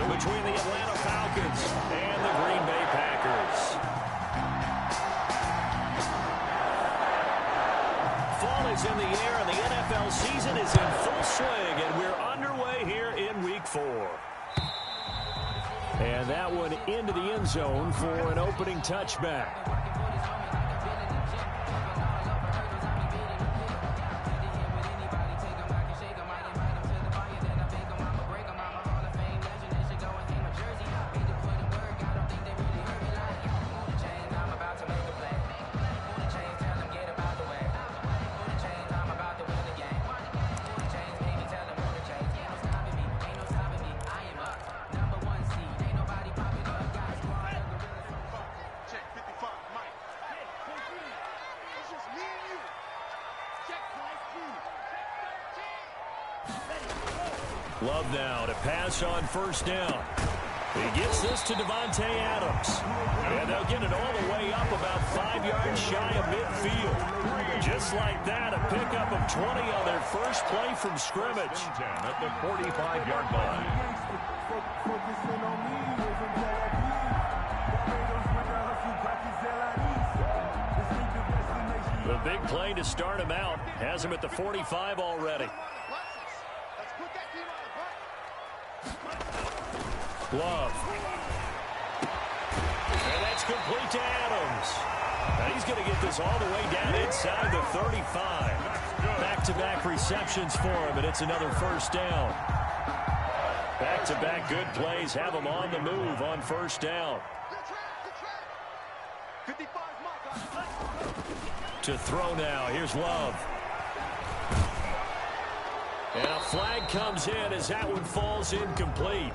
between the Atlanta Falcons and the Green Bay Packers. Fall is in the air, and the NFL season is in full swing, and we're underway here in Week 4. And that one into the end zone for an opening touchback. Love now to pass on first down. He gets this to Davante Adams. And they'll get it all the way up about 5 yards shy of midfield. Just like that, a pickup of 20 on their first play from scrimmage. At the 45-yard line. The big play to start him out has him at the 45 already. Love. And that's complete to Adams. And he's going to get this all the way down inside the 35. Back-to-back receptions for him, and it's another first down. Back-to-back good plays have him on the move on first down. To throw now. Here's Love. And a flag comes in as that one falls incomplete.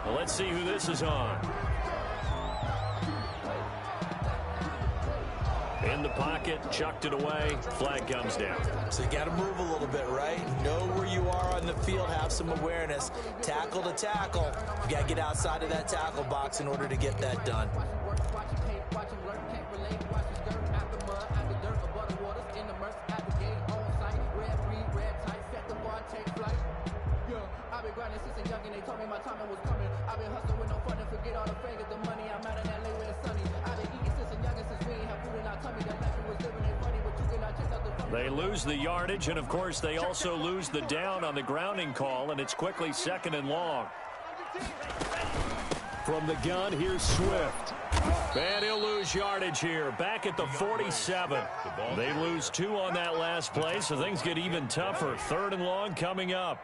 Well, let's see who this is on. In the pocket, chucked it away, flag comes down. So you got to move a little bit, right? Know where you are on the field, have some awareness. Tackle to tackle. You got to get outside of that tackle box in order to get that done. They lose the yardage, and of course they also lose the down on the grounding call, and it's quickly 2nd and long. From the gun, here's Swift. And he'll lose yardage here, back at the 47. They lose 2 on that last play, so things get even tougher. 3rd and long coming up.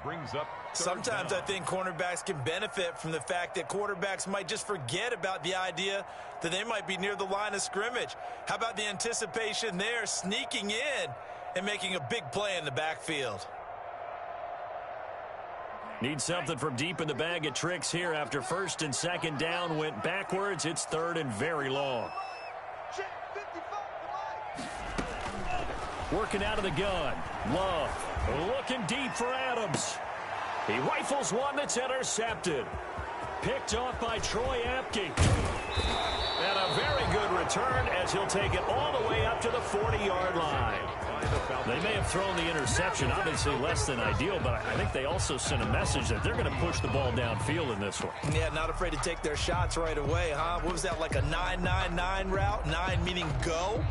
Sometimes I think cornerbacks can benefit from the fact that quarterbacks might just forget about the idea that they might be near the line of scrimmage. How about the anticipation there, sneaking in and making a big play in the backfield? Need something from deep in the bag of tricks here after 1st and 2nd down went backwards. It's 3rd and very long. Working out of the gun. Love looking deep for Adams. He rifles one that's intercepted. Picked off by Troy Apke. And a very good return as he'll take it all the way up to the 40-yard line. They may have thrown the interception, obviously less than ideal, but I think they also sent a message that they're going to push the ball downfield in this one. Yeah, not afraid to take their shots right away, huh? What was that, like a 9-9-9 route? 9 meaning go?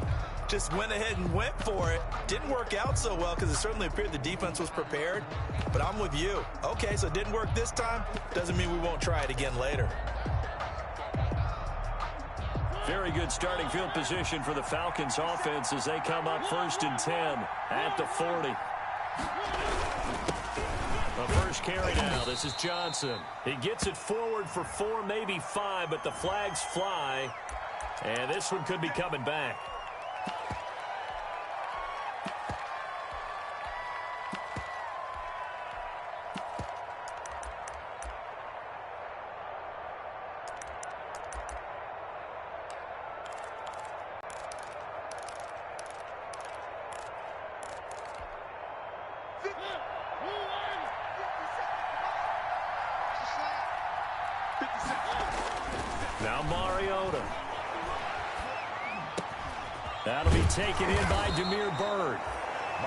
Just went ahead and went for it. Didn't work out so well because it certainly appeared the defense was prepared. But I'm with you. Okay, so it didn't work this time. Doesn't mean we won't try it again later. Very good starting field position for the Falcons offense as they come up 1st and 10 at the 40. The first carry now. This is Johnson. He gets it forward for 4, maybe 5, but the flags fly. And this one could be coming back. Now Mariota. That'll be taken in by Damiere Byrd.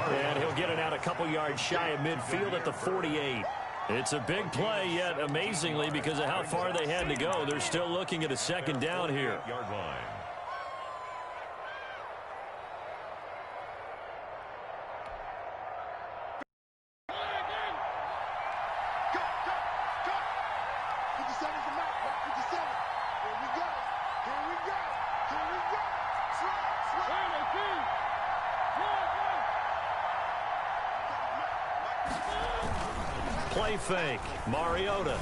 And he'll get it out a couple yards shy of midfield at the 48. It's a big play, yet amazingly, because of how far they had to go, they're still looking at a second down here. Yard line. Play fake. Mariota.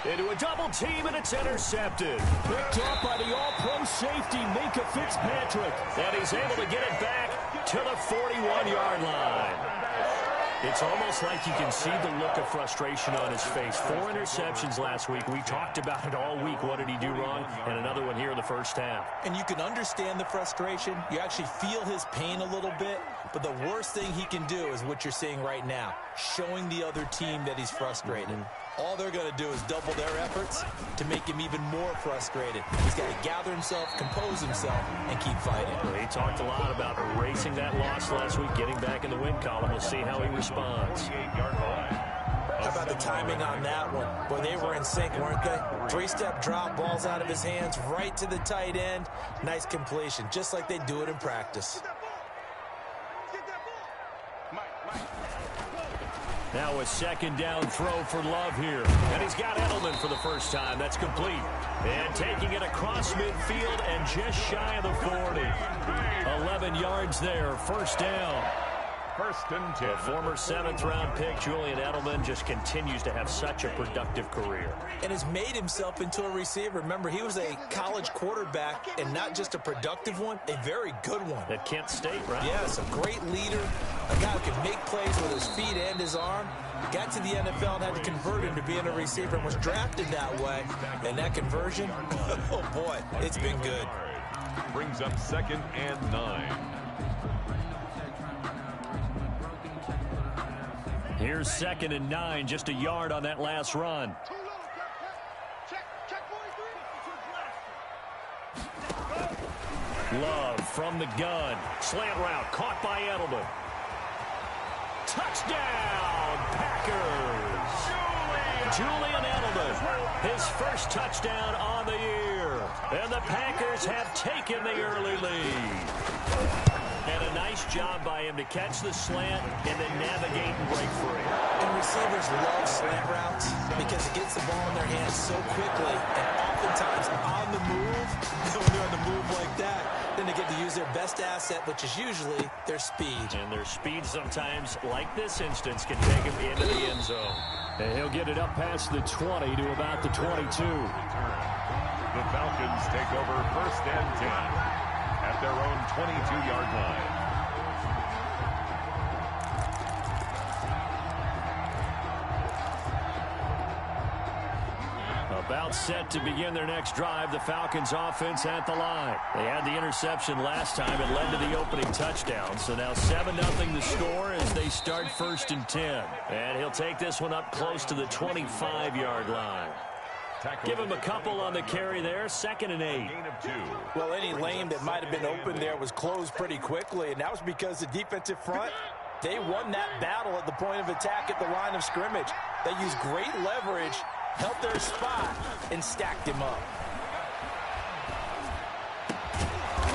Into a double team, and it's intercepted. Picked up by the all-pro safety, Minka Fitzpatrick. And he's able to get it back to the 41-yard line. It's almost like you can see the look of frustration on his face. 4 interceptions last week. We talked about it all week. What did he do wrong? And another one here in the first half. And you can understand the frustration. You actually feel his pain a little bit. But the worst thing he can do is what you're seeing right now, showing the other team that he's frustrated. All they're going to do is double their efforts to make him even more frustrated. He's got to gather himself, compose himself, and keep fighting. He talked a lot about erasing that loss last week, getting back in the win column. We'll see how he responds. How about the timing on that one? Boy, they were in sync, weren't they? 3-step drop, balls out of his hands, right to the tight end. Nice completion, just like they do it in practice. Now a second down throw for Love here. And he's got Edelman for the first time. That's complete. And taking it across midfield and just shy of the 40. 11 yards there. First down. First and 10. The former 7th-round pick, Julian Edelman, just continues to have such a productive career. And has made himself into a receiver. Remember, he was a college quarterback, and not just a productive one, a very good one. At Kent State, right? Yes, a great leader, a guy who can make plays with his feet and his arm. Got to the NFL and had to convert him to being a receiver and was drafted that way. And that conversion, oh boy, it's been good. Brings up 2nd and 9. Here's 2nd and 9, just a yard on that last run. Love from the gun. Slant route caught by Edelman. Touchdown, Packers. Julian Edelman, his first touchdown on the year. And the Packers have taken the early lead. And a nice job by him to catch the slant and then navigate and break free. And receivers love slant routes because it gets the ball in their hands so quickly and oftentimes on the move. When they're on the move like that, then they get to use their best asset, which is usually their speed. And their speed sometimes, like this instance, can take him into the end zone. And he'll get it up past the 20 to about the 22. The Falcons take over 1st and 10 at their own 22-yard line. About set to begin their next drive, the Falcons offense at the line. They had the interception last time. It led to the opening touchdown. So now 7-0 the score as they start 1st and 10. And he'll take this one up close to the 25-yard line. Give him a couple on the carry there. 2nd and 8. Well, any lane that might have been open there was closed pretty quickly, and that was because the defensive front, they won that battle at the point of attack at the line of scrimmage. They used great leverage, held their spot, and stacked him up.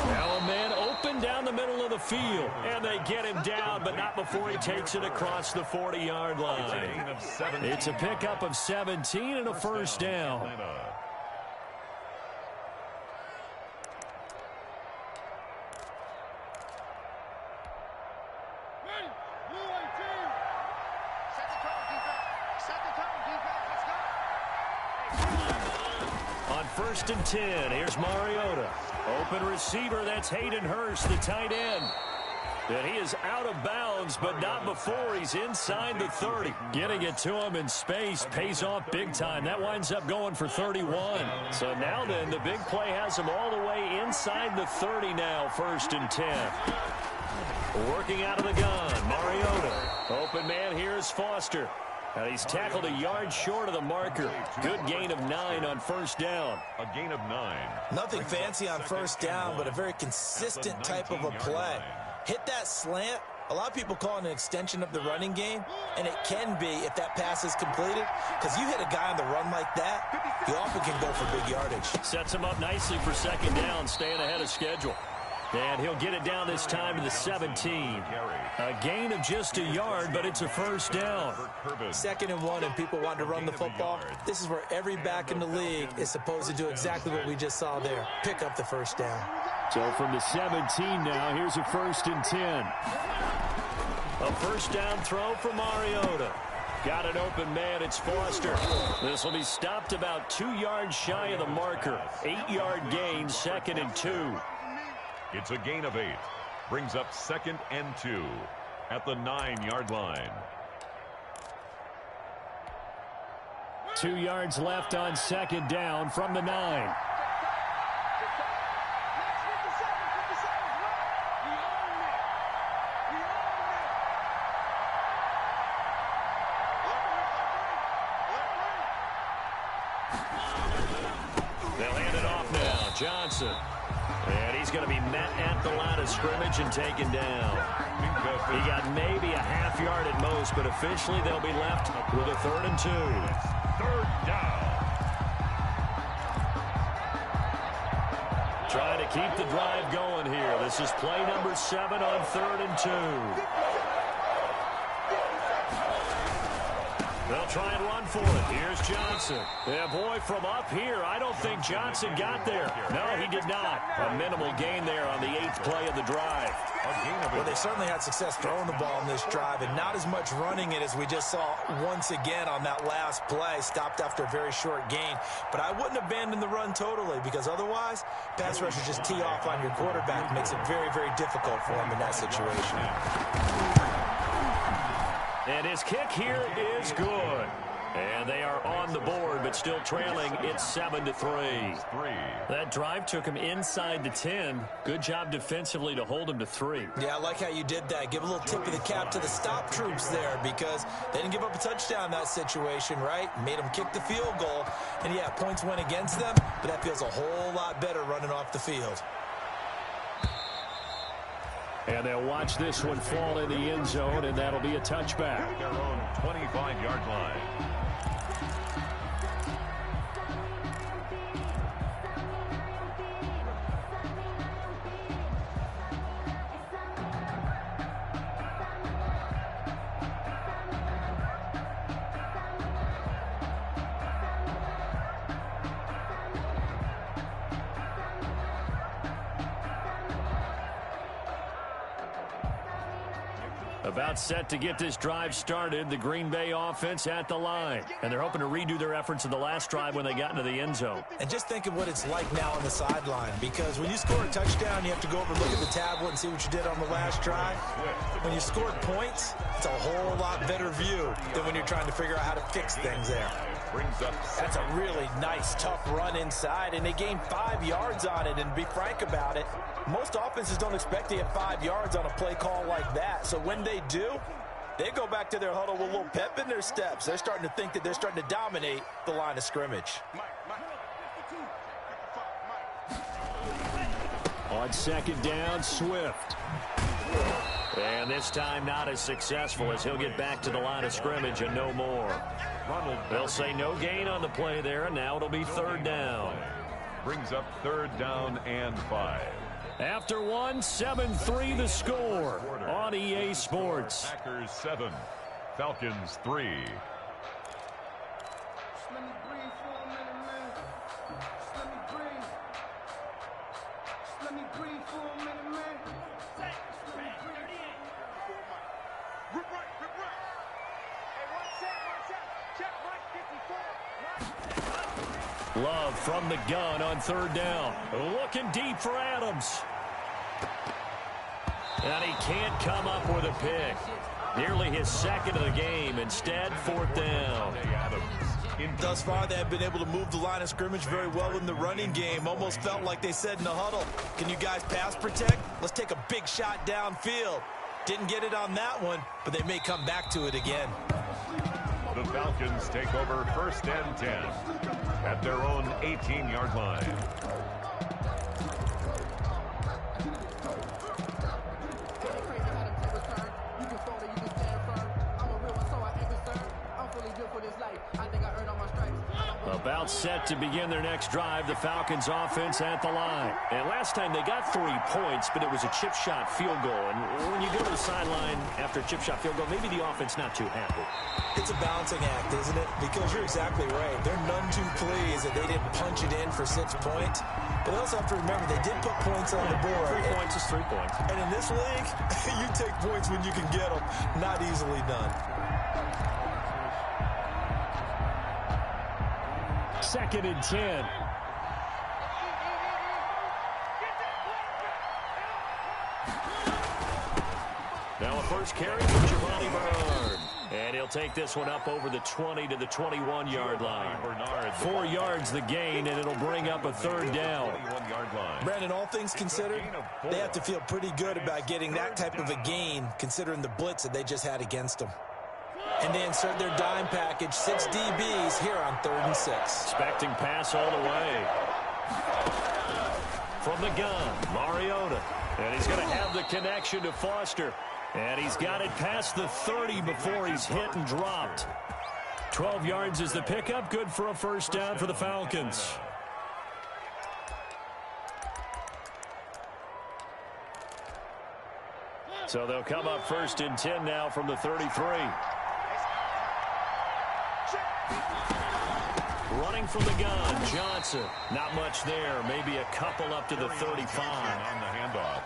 Now a man open down the middle of the field, and they get him down, but not before he takes it across the 40-yard line. It's a pickup of 17 and a first down. On 1st and 10, here's Mariota. Open receiver, that's Hayden Hurst, the tight end. And he is out of bounds, but not before he's inside the 30. Getting it to him in space pays off big time. That winds up going for 31. So now then, the big play has him all the way inside the 30 now, 1st and 10. Working out of the gun, Mariota. Open man, here's Foster. And he's tackled a yard short of the marker. Good gain of 9 on 1st down. A gain of 9. Nothing fancy on 1st down, but a very consistent type of a play. Hit that slant, A lot of people call it an extension of the running game, and it can be if that pass is completed, because you hit a guy on the run like that, he often can go for big yardage. Sets him up nicely for second down, staying ahead of schedule. And he'll get it down this time to the 17. A gain of just a yard, but it's a first down. 2nd and 1, and people want to run the football. This is where every back in the league is supposed to do exactly what we just saw there. Pick up the first down. So from the 17 now, here's a 1st and 10. A first down throw for Mariota. Got an open man, it's Foster. This will be stopped about 2 yards shy of the marker. 8-yard gain, 2nd and 2. It's a gain of 8. Brings up 2nd and 2 at the 9-yard line. 2 yards left on 2nd down from the 9. They'll hand it off now. Johnson. And he's going to be met at the line of scrimmage and taken down. He got maybe a half yard at most, but officially they'll be left with a 3rd and 2. 3rd down. Trying to keep the drive going here. This is play number 7 on 3rd and 2. They'll try and run for it. Here's Johnson. Yeah, boy, from up here, I don't think Johnson got there. No, he did not. A minimal gain there on the 8th play of the drive. Well, they certainly had success throwing the ball in this drive, and not as much running it as we just saw once again on that last play. Stopped after a very short gain. But I wouldn't abandon the run totally, because otherwise, pass rushers just tee off on your quarterback. Makes it very, very difficult for him in that situation. And his kick here is good. And they are on the board, but still trailing. It's 7-3. That drive took him inside the 10. Good job defensively to hold him to 3. Yeah, I like how you did that. Give a little tip of the cap to the stop troops there, because they didn't give up a touchdown in that situation, right? Made them kick the field goal. And, yeah, points went against them, but that feels a whole lot better running off the field. And they'll watch this one fall in the end zone, and that'll be a touchback. Their own 25-yard line. About set to get this drive started, the Green Bay offense at the line. And they're hoping to redo their efforts in the last drive when they got into the end zone. And just think of what it's like now on the sideline, because when you score a touchdown, you have to go over and look at the tablet and see what you did on the last drive. When you scored points, it's a whole lot better view than when you're trying to figure out how to fix things there. That's a really nice, tough run inside, and they gained 5 yards on it. And to be frank about it, most offenses don't expect to get 5 yards on a play call like that. So when they do, they go back to their huddle with a little pep in their steps. They're starting to think that they're starting to dominate the line of scrimmage. On 2nd down, Swift. And this time not as successful, as he'll get back to the line of scrimmage and no more. They'll say no gain on the play there, and now it'll be 3rd down. Brings up 3rd down and 5. After 1, 7-3 the score on EA Sports. Packers 7, Falcons 3. Love from the gun on 3rd down. Looking deep for Adams. And he can't come up with a pick. Nearly his 2nd of the game. Instead, 4th down. Thus far, they have been able to move the line of scrimmage very well in the running game. Almost felt like they said in the huddle, can you guys pass protect? Let's take a big shot downfield. Didn't get it on that one, but they may come back to it again. The Falcons take over 1st and 10 at their own 18-yard line. About set to begin their next drive, the Falcons offense at the line. And last time they got 3 points, but it was a chip shot field goal. And when you go to the sideline after a chip shot field goal, maybe the offense not too happy. It's a balancing act, isn't it? Because you're exactly right. They're none too pleased that they didn't punch it in for 6 points. But they also have to remember they did put points on the board. 3 points is 3 points. And in this league, you take points when you can get them. Not easily done. Second and 10. Now a first carry for Giovanni Bernard. And he'll take this one up over the 20 to the 21-yard line. 4 yards the gain, and it'll bring up a third down. Brandon, all things considered, they have to feel pretty good about getting that type of a gain, considering the blitz that they just had against them. And they insert their dime package, 6 DBs here on 3rd and 6. Expecting pass all the way. From the gun, Mariota. And he's going to have the connection to Foster. And he's got it past the 30 before he's hit and dropped. 12 yards is the pickup. Good for a first down for the Falcons. So they'll come up 1st and 10 now from the 33. Running from the gun, Johnson. Not much there. Maybe a couple up to the 35. On the handoff.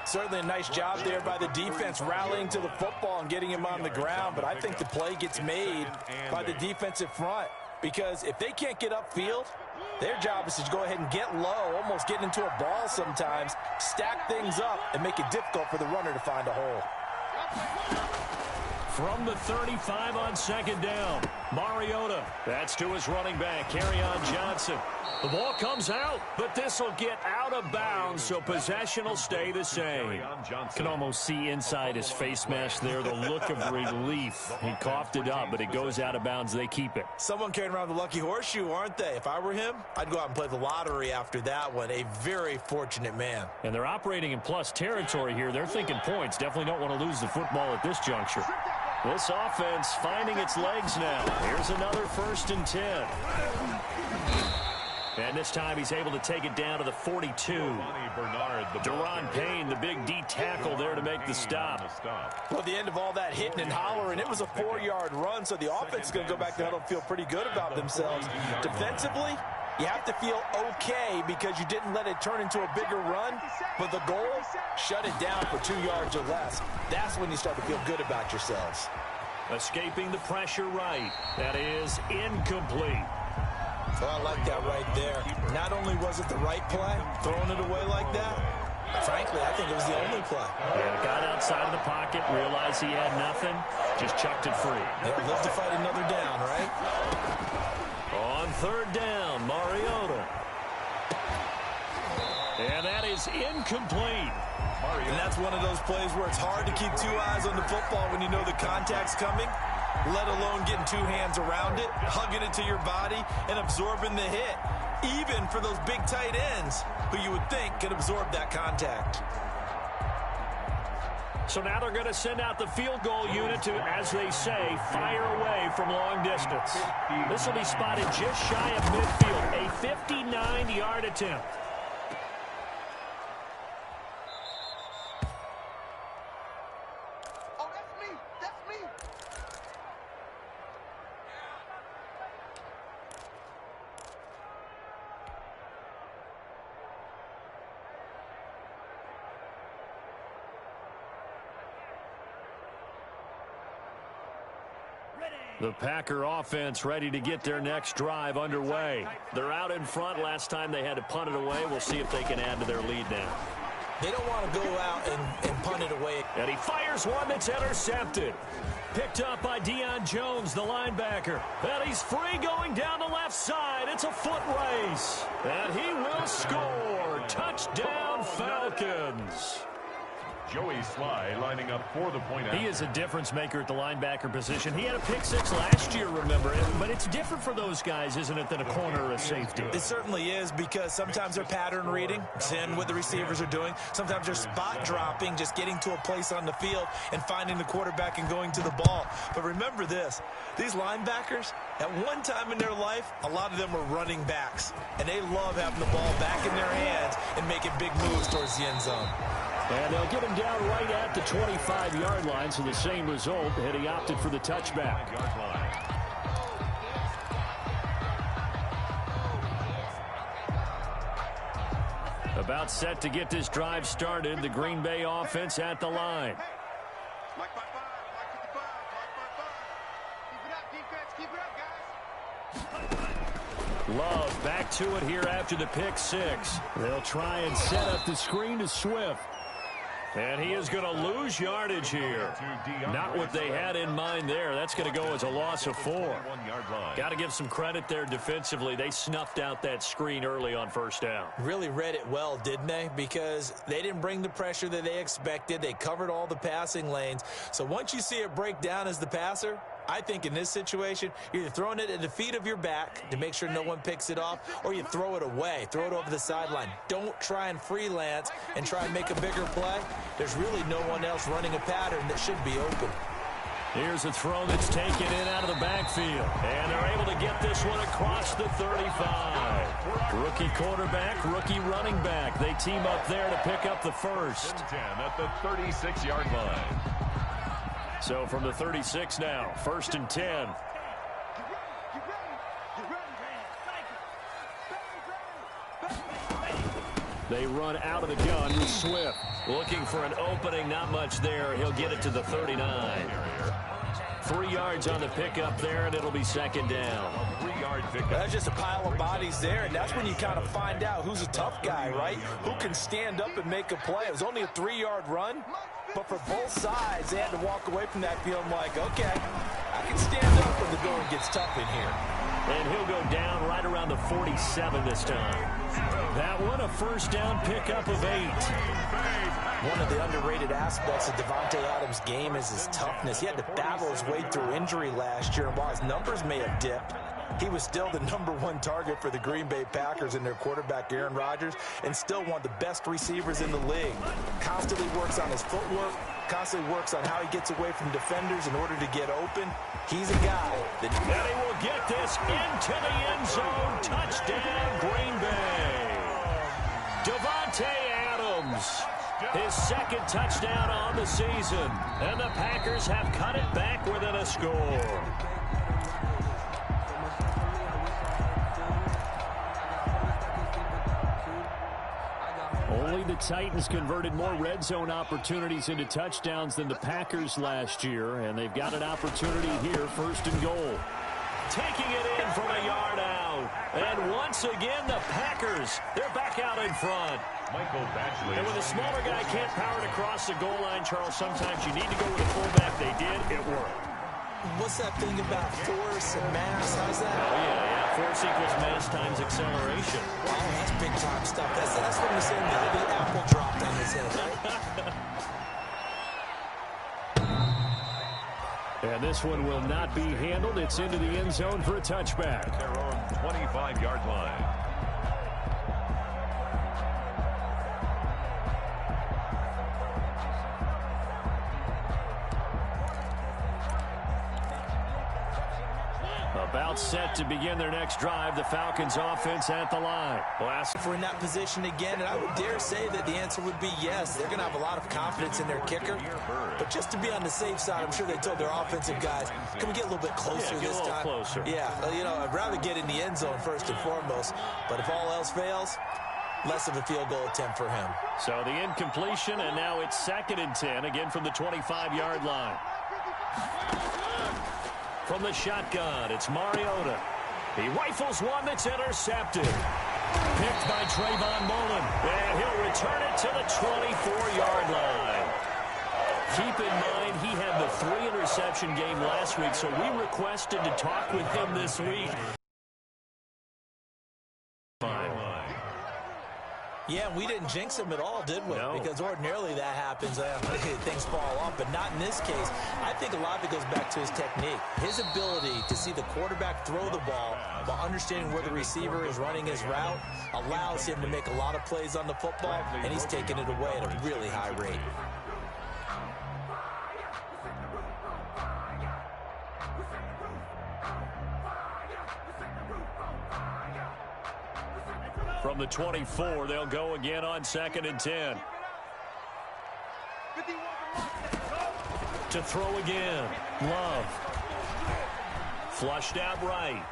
Certainly a nice job there by the defense rallying to the football and getting him on the ground. But I think the play gets made by the defensive front. Because if they can't get upfield, their job is to go ahead and get low, almost get into a ball sometimes, stack things up, and make it difficult for the runner to find a hole. From the 35 on 2nd down, Mariota. That's to his running back, Kerryon Johnson. The ball comes out, but this will get out of bounds, so possession will stay the same. Can almost see inside his face mask there, the look of relief. He coughed it up, but it goes out of bounds. They keep it. Someone carrying around the lucky horseshoe, aren't they? If I were him, I'd go out and play the lottery after that one. A very fortunate man. And they're operating in plus territory here. They're thinking points. Definitely don't want to lose the football at this juncture. This offense finding its legs now. Here's another 1st and 10. And this time he's able to take it down to the 42. Deron Payne, the big D tackle there to make the stop. Well, at the end of all that hitting and hollering, it was a 4-yard run, so the offense is going to go back to huddle and feel pretty good about themselves. Defensively, you have to feel okay because you didn't let it turn into a bigger run, but the goal, shut it down for 2 yards or less. That's when you start to feel good about yourselves. Escaping the pressure right. That is incomplete. Oh, I like that right there. Not only was it the right play, throwing it away like that, frankly, I think it was the only play. Yeah, got outside of the pocket, realized he had nothing, just chucked it free. Yeah, live to fight another down, right? On 3rd down, Mariota. And that is incomplete. And that's one of those plays where it's hard to keep 2 eyes on the football when you know the contact's coming, let alone getting 2 hands around it, hugging it to your body, and absorbing the hit, even for those big tight ends who you would think could absorb that contact. So now they're going to send out the field goal unit to, as they say, fire away from long distance. This will be spotted just shy of midfield, a 59-yard attempt. The Packer offense ready to get their next drive underway. They're out in front. Last time they had to punt it away. We'll see if they can add to their lead now. They don't want to go out and punt it away. And he fires one that's intercepted. Picked up by Deion Jones, the linebacker. And he's free going down the left side. It's a foot race. And he will score. Touchdown, Falcons. Joey Sly lining up for the point. He is a difference maker at the linebacker position. He had a pick six last year, remember, but it's different for those guys, isn't it, than a corner or a safety? It certainly is, because sometimes they're pattern reading, seeing what the receivers are doing. Sometimes they're spot dropping, just getting to a place on the field and finding the quarterback and going to the ball. But remember this, these linebackers, at one time in their life, a lot of them were running backs, and they love having the ball back in their hands and making big moves towards the end zone. And they'll get him down right at the 25-yard line, so the same result, and he opted for the touchback. About set to get this drive started, the Green Bay offense at the line. Love back to it here after the pick six. They'll try and set up the screen to Swift. And he is going to lose yardage here. Not what they had in mind there. That's going to go as a loss of 4. Got to give some credit there defensively. They snuffed out that screen early on first down. Really read it well, didn't they? Because they didn't bring the pressure that they expected. They covered all the passing lanes. So once you see it break down as the passer, I think in this situation, you're either throwing it at the feet of your back to make sure no one picks it off, or you throw it away, throw it over the sideline. Don't try and freelance and try and make a bigger play. There's really no one else running a pattern that should be open. Here's a throw that's taken in out of the backfield. And they're able to get this one across the 35. Rookie quarterback, rookie running back. They team up there to pick up the first. 10 at the 36-yard line. So from the 36 now, 1st and 10. They run out of the gun with Swift. Looking for an opening, not much there. He'll get it to the 39. 3 yards on the pickup there, and it'll be 2nd down. 3-yard pickup. That's just a pile of bodies there, and that's when you kind of find out who's a tough guy, right? Who can stand up and make a play. It was only a 3-yard run. But for both sides, they had to walk away from that feeling like, okay, I can stand up when the going gets tough in here. And he'll go down right around the 47 this time. That one, a first down pickup of 8. One of the underrated aspects of Davante Adams' game is his toughness. He had to battle his way through injury last year, and while his numbers may have dipped, he was still the #1 target for the Green Bay Packers and their quarterback, Aaron Rodgers, and still one of the best receivers in the league. Constantly works on his footwork, constantly works on how he gets away from defenders in order to get open. He's a guy that... And he will get this into the end zone. Touchdown, Green Bay. Davante Adams, his 2nd touchdown on the season. And the Packers have cut it back within a score. Only the Titans converted more red zone opportunities into touchdowns than the Packers last year, and they've got an opportunity here, 1st and goal. Taking it in from a yard out. And once again, the Packers, they're back out in front. Michael Batchley. And when the smaller guy can't power it across the goal line, Charles, sometimes you need to go with a fullback. They did. It worked. What's that thing about force and mass? How's that? Oh, yeah. Force equals mass times acceleration. Oh, that's big-time stuff. That's from the same guy the apple dropped on his head, right? And this one will not be handled. It's into the end zone for a touchback. Their own 25-yard line. About set to begin their next drive, the Falcons offense at the line. If we're in that position again, and I would dare say that the answer would be yes. They're going to have a lot of confidence in their kicker. But just to be on the safe side, I'm sure they told their offensive guys, can we get a little bit closer this time? Closer. Yeah, you know, I'd rather get in the end zone first and foremost. But if all else fails, less of a field goal attempt for him. So the incompletion, and now it's 2nd and 10, again from the 25-yard line. From the shotgun, it's Mariota. He rifles one that's intercepted. Picked by Trayvon Mullen. And he'll return it to the 24-yard line. Keep in mind, he had the 3-interception game last week, so we requested to talk with him this week. Yeah, we didn't jinx him at all, did we? No. Because ordinarily that happens, things fall off, but not in this case. I think a lot of it goes back to his technique. His ability to see the quarterback throw the ball while understanding where the receiver is running his route allows him to make a lot of plays on the football, and he's taking it away at a really high rate. From the 24, they'll go again on 2nd and 10. To throw again. Love. Flushed out right.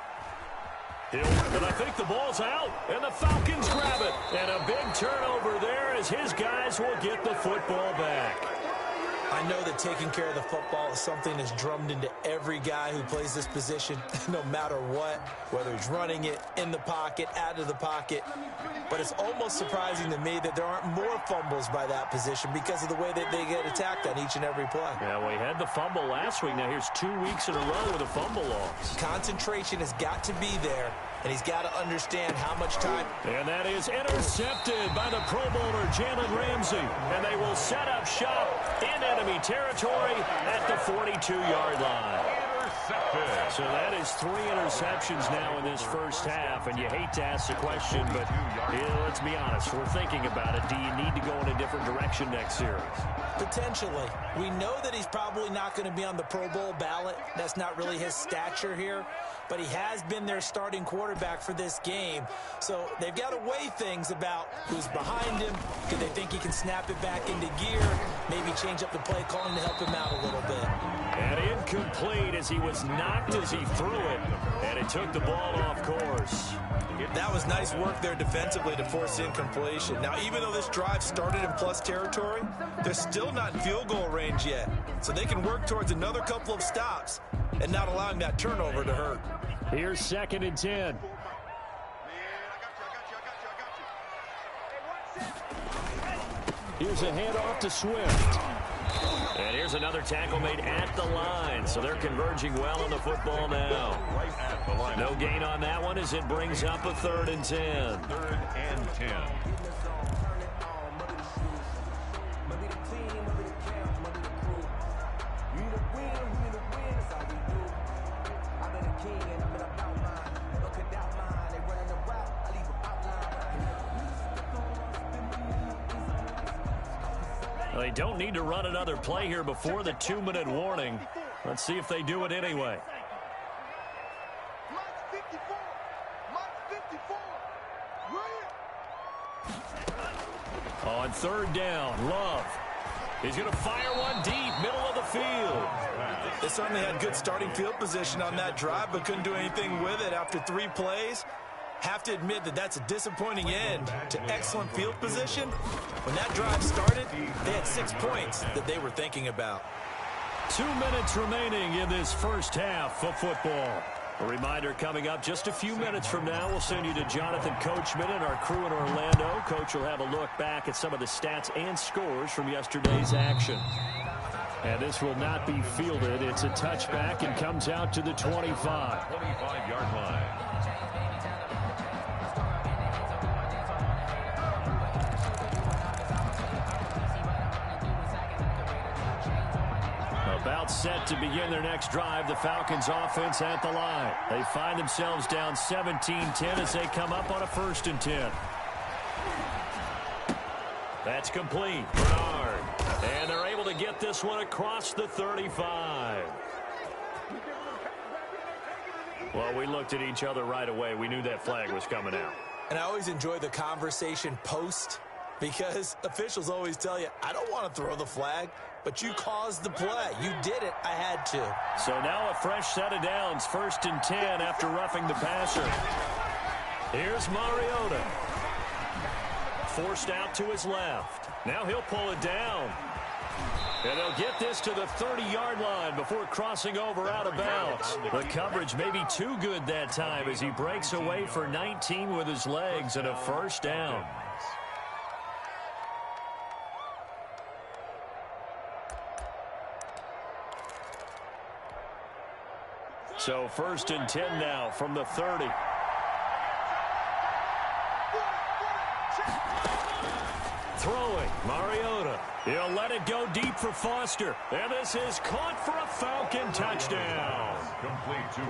And I think the ball's out, and the Falcons grab it. And a big turnover there as his guys will get the football back. I know that taking care of the football is something that's drummed into every guy who plays this position, no matter what, whether he's running it, in the pocket, out of the pocket. But it's almost surprising to me that there aren't more fumbles by that position because of the way that they get attacked on each and every play. Yeah, we had the fumble last week. Now here's 2 weeks in a row with a fumble loss. Concentration has got to be there, and he's got to understand how much time. And that is intercepted by the Pro Bowler, Jalen Ramsey. And they will set up shop in enemy territory at the 42-yard line. So that is 3 interceptions now in this first half, and you hate to ask the question, but let's be honest, we're thinking about it. Do you need to go in a different direction next series? Potentially. We know that he's probably not going to be on the Pro Bowl ballot. That's not really his stature here, but he has been their starting quarterback for this game. So they've got to weigh things about who's behind him. Do they think he can snap it back into gear? Maybe change up the play calling to help him out a little bit. And incomplete as he was knocked as he threw it, and it took the ball off course. That was nice work there defensively to force incompletion. Now, even though this drive started in plus territory, they're still not in field goal range yet. So they can work towards another couple of stops and not allowing that turnover to hurt. Here's 2nd and 10. Here's a handoff to Swift. And here's another tackle made at the line. So they're converging well on the football now. No gain on that one as it brings up a 3rd and 10. 3rd and 10. They don't need to run another play here before the 2-minute warning. Let's see if they do it anyway. On 3rd down, Love. He's going to fire one deep, middle of the field. They certainly had good starting field position on that drive, but couldn't do anything with it after 3 plays. Have to admit that that's a disappointing end to excellent field position. When that drive started, they had 6 points that they were thinking about. 2 minutes remaining in this first half of football. A reminder coming up just a few minutes from now, we'll send you to Jonathan Coachman and our crew in Orlando. Coach will have a look back at some of the stats and scores from yesterday's action. And this will not be fielded. It's a touchback and comes out to the 25. 25-yard line. About set to begin their next drive, the Falcons offense at the line. They find themselves down 17-10 as they come up on a 1st and 10. That's complete. Bernard. And they're able to get this one across the 35. Well, we looked at each other right away. We knew that flag was coming out. And I always enjoy the conversation post because officials always tell you, I don't want to throw the flag, but you caused the play. You did it. I had to. So now a fresh set of downs. 1st and 10 after roughing the passer. Here's Mariota. Forced out to his left. Now he'll pull it down. And they'll get this to the 30-yard line before crossing over out of bounds. The coverage may be too good that time as he breaks away for 19 with his legs and a 1st down. So 1st and 10 now from the 30. throwing, Mariota. He'll let it go deep for Foster. And this is caught for a Falcon touchdown.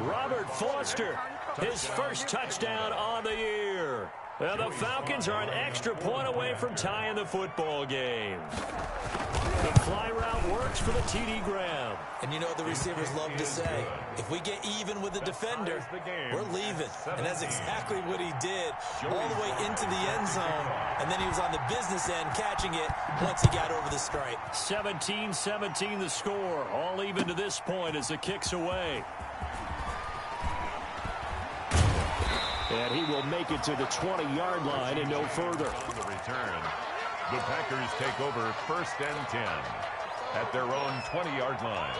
Robert Foster, his first touchdown on the year. And the Falcons are an extra point away from tying the football game. The fly route works for the TD grab. And you know what the receivers love to say? If we get even with the defender, we're leaving. And that's exactly what he did all the way into the end zone. And then he was on the business end catching it once he got over the stripe. 17-17 the score. All even to this point as the kick's away. And he will make it to the 20-yard line and no further. On the return, the Packers take over 1st and 10 at their own 20-yard line.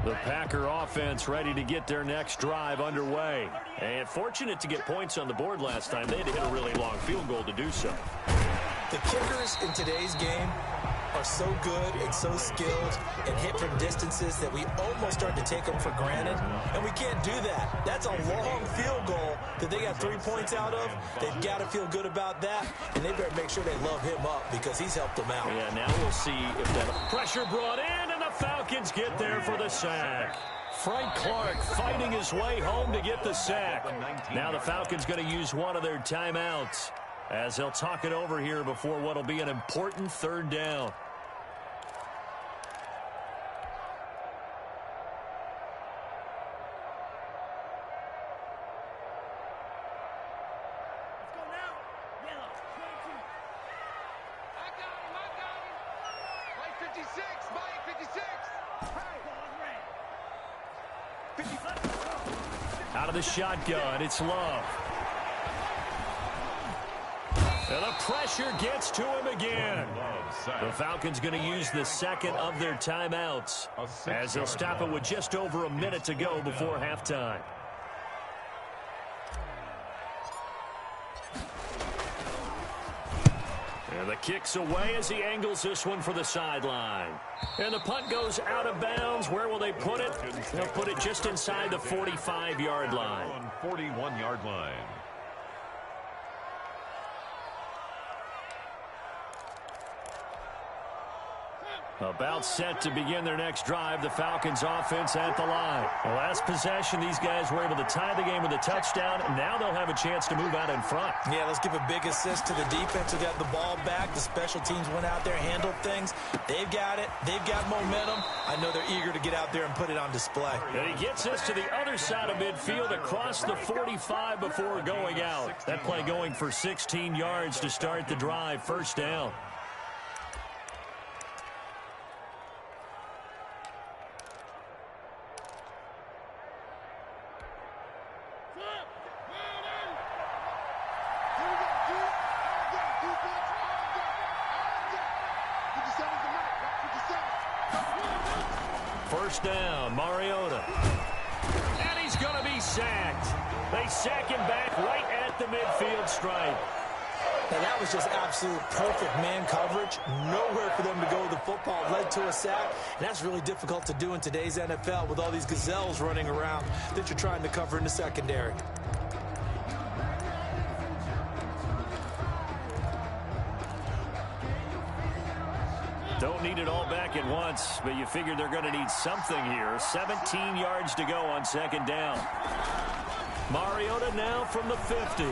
The Packer offense ready to get their next drive underway. And fortunate to get points on the board last time. They had to hit a really long field goal to do so. The kickers in today's game are so good and so skilled and hit from distances that we almost start to take them for granted. And we can't do that. That's a long field goal that they got 3 points out of. They've got to feel good about that. And they better make sure they love him up because he's helped them out. Yeah, now we'll see if that pressure brought in and the Falcons get there for the sack. Frank Clark fighting his way home to get the sack. Now the Falcons going to use one of their timeouts as they'll talk it over here before what will be an important 3rd down. Out of the shotgun, it's Love. And the pressure gets to him again. The Falcons going to use the second of their timeouts as they'll stop it with just over a minute to go before halftime. And the kick's away as he angles this one for the sideline. And the punt goes out of bounds. Where will they put it? They'll put it just inside the 45-yard line. 41-yard line. About set to begin their next drive, the Falcons offense at the line. The last possession, these guys were able to tie the game with a touchdown. Now they'll have a chance to move out in front. Yeah, let's give a big assist to the defense who got the ball back. The special teams went out there, handled things. They've got it. They've got momentum. I know they're eager to get out there and put it on display. And he gets us to the other side of midfield across the 45 before going out. That play going for 16 yards to start the drive. 1st down. First down, Mariota. And he's going to be sacked. They sack him back right at the midfield stripe. Now that was just absolute perfect man coverage. Nowhere for them to go with the football. Led to a sack. And that's really difficult to do in today's NFL with all these gazelles running around that you're trying to cover in the secondary. Don't need it all back at once, but you figure they're going to need something here. 17 yards to go on 2nd down. Mariota now from the 50.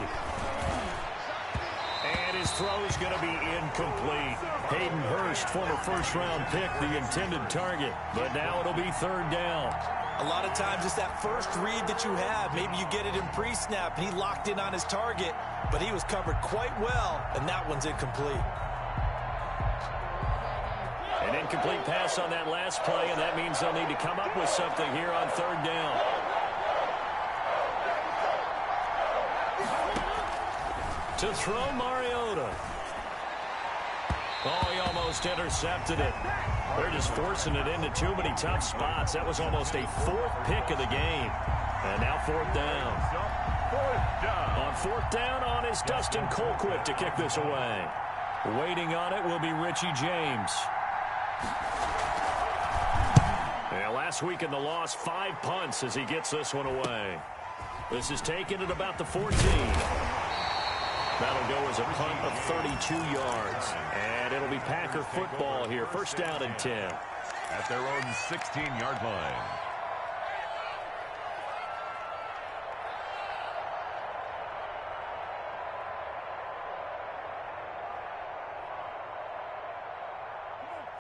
And his throw's going to be incomplete. Hayden Hurst, former first-round pick, the intended target. But now it'll be 3rd down. A lot of times it's that first read that you have. Maybe you get it in pre-snap, and he locked in on his target, but he was covered quite well, and that one's incomplete. An incomplete pass on that last play, and that means they'll need to come up with something here on 3rd down. To throw, Mariota. Oh, he almost intercepted it. They're just forcing it into too many tough spots. That was almost a 4th pick of the game. And now 4th down. On 4th down on is Dustin Colquitt to kick this away. Waiting on it will be Richie James. Yeah, last week in the loss, 5 punts as he gets this one away. This is taken at about the 14. That'll go as a punt of 32 yards. And it'll be Packer football here. First down and 10. At their own 16-yard line.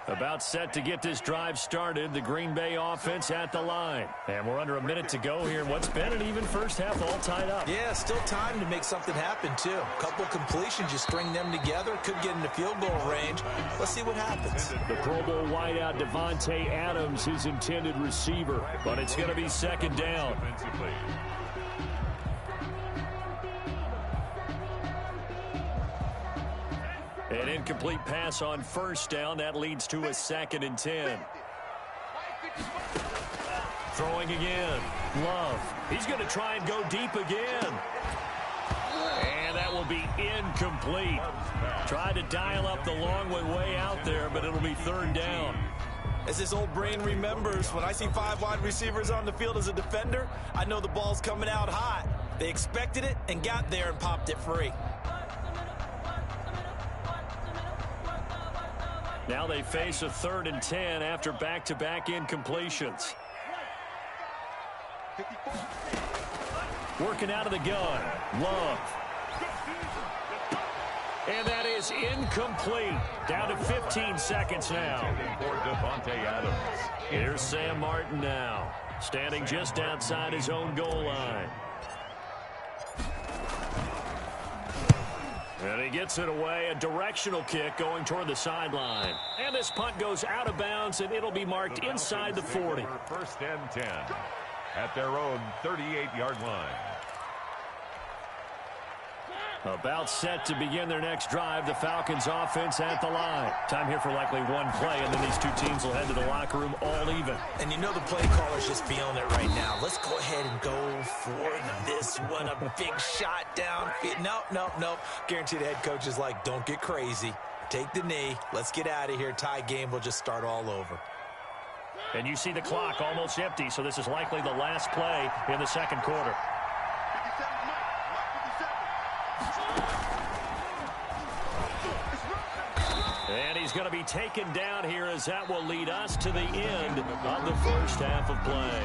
About set to get this drive started. The Green Bay offense at the line. And we're under a minute to go here in what's been an even first half, all tied up. Yeah, still time to make something happen, too. A couple completions, you string them together, could get into field goal range. Let's see what happens. The Pro Bowl wideout Devontae Adams, his intended receiver. But it's going to be second down. An incomplete pass on first down. That leads to a 2nd and 10. Throwing again. Love. He's going to try and go deep again. And that will be incomplete. Tried to dial up the long way out there, but it'll be 3rd down. As this old brain remembers, when I see 5 wide receivers on the field as a defender, I know the ball's coming out hot. They expected it and got there and popped it free. Now they face a 3rd and 10 after back-to-back incompletions. Working out of the gun. Love. And that is incomplete. Down to 15 seconds now. For Devontae Adams. Here's Sam Martin now. Standing just outside his own goal line. And he gets it away. A directional kick going toward the sideline. And this punt goes out of bounds, and it'll be marked inside the 40. First and 10 at their own 38-yard line. About set to begin their next drive. The Falcons offense at the line. Time here for likely one play, and then these two teams will head to the locker room all even. And you know the play caller's just feeling it right now. Let's go ahead and go for this one. A big shot downfield. Nope. Guarantee the head coach is like, don't get crazy. Take the knee. Let's get out of here. Tie game. We'll just start all over. And you see the clock almost empty, so this is likely the last play in the second quarter. And he's going to be taken down here as that will lead us to the end of the first half of play.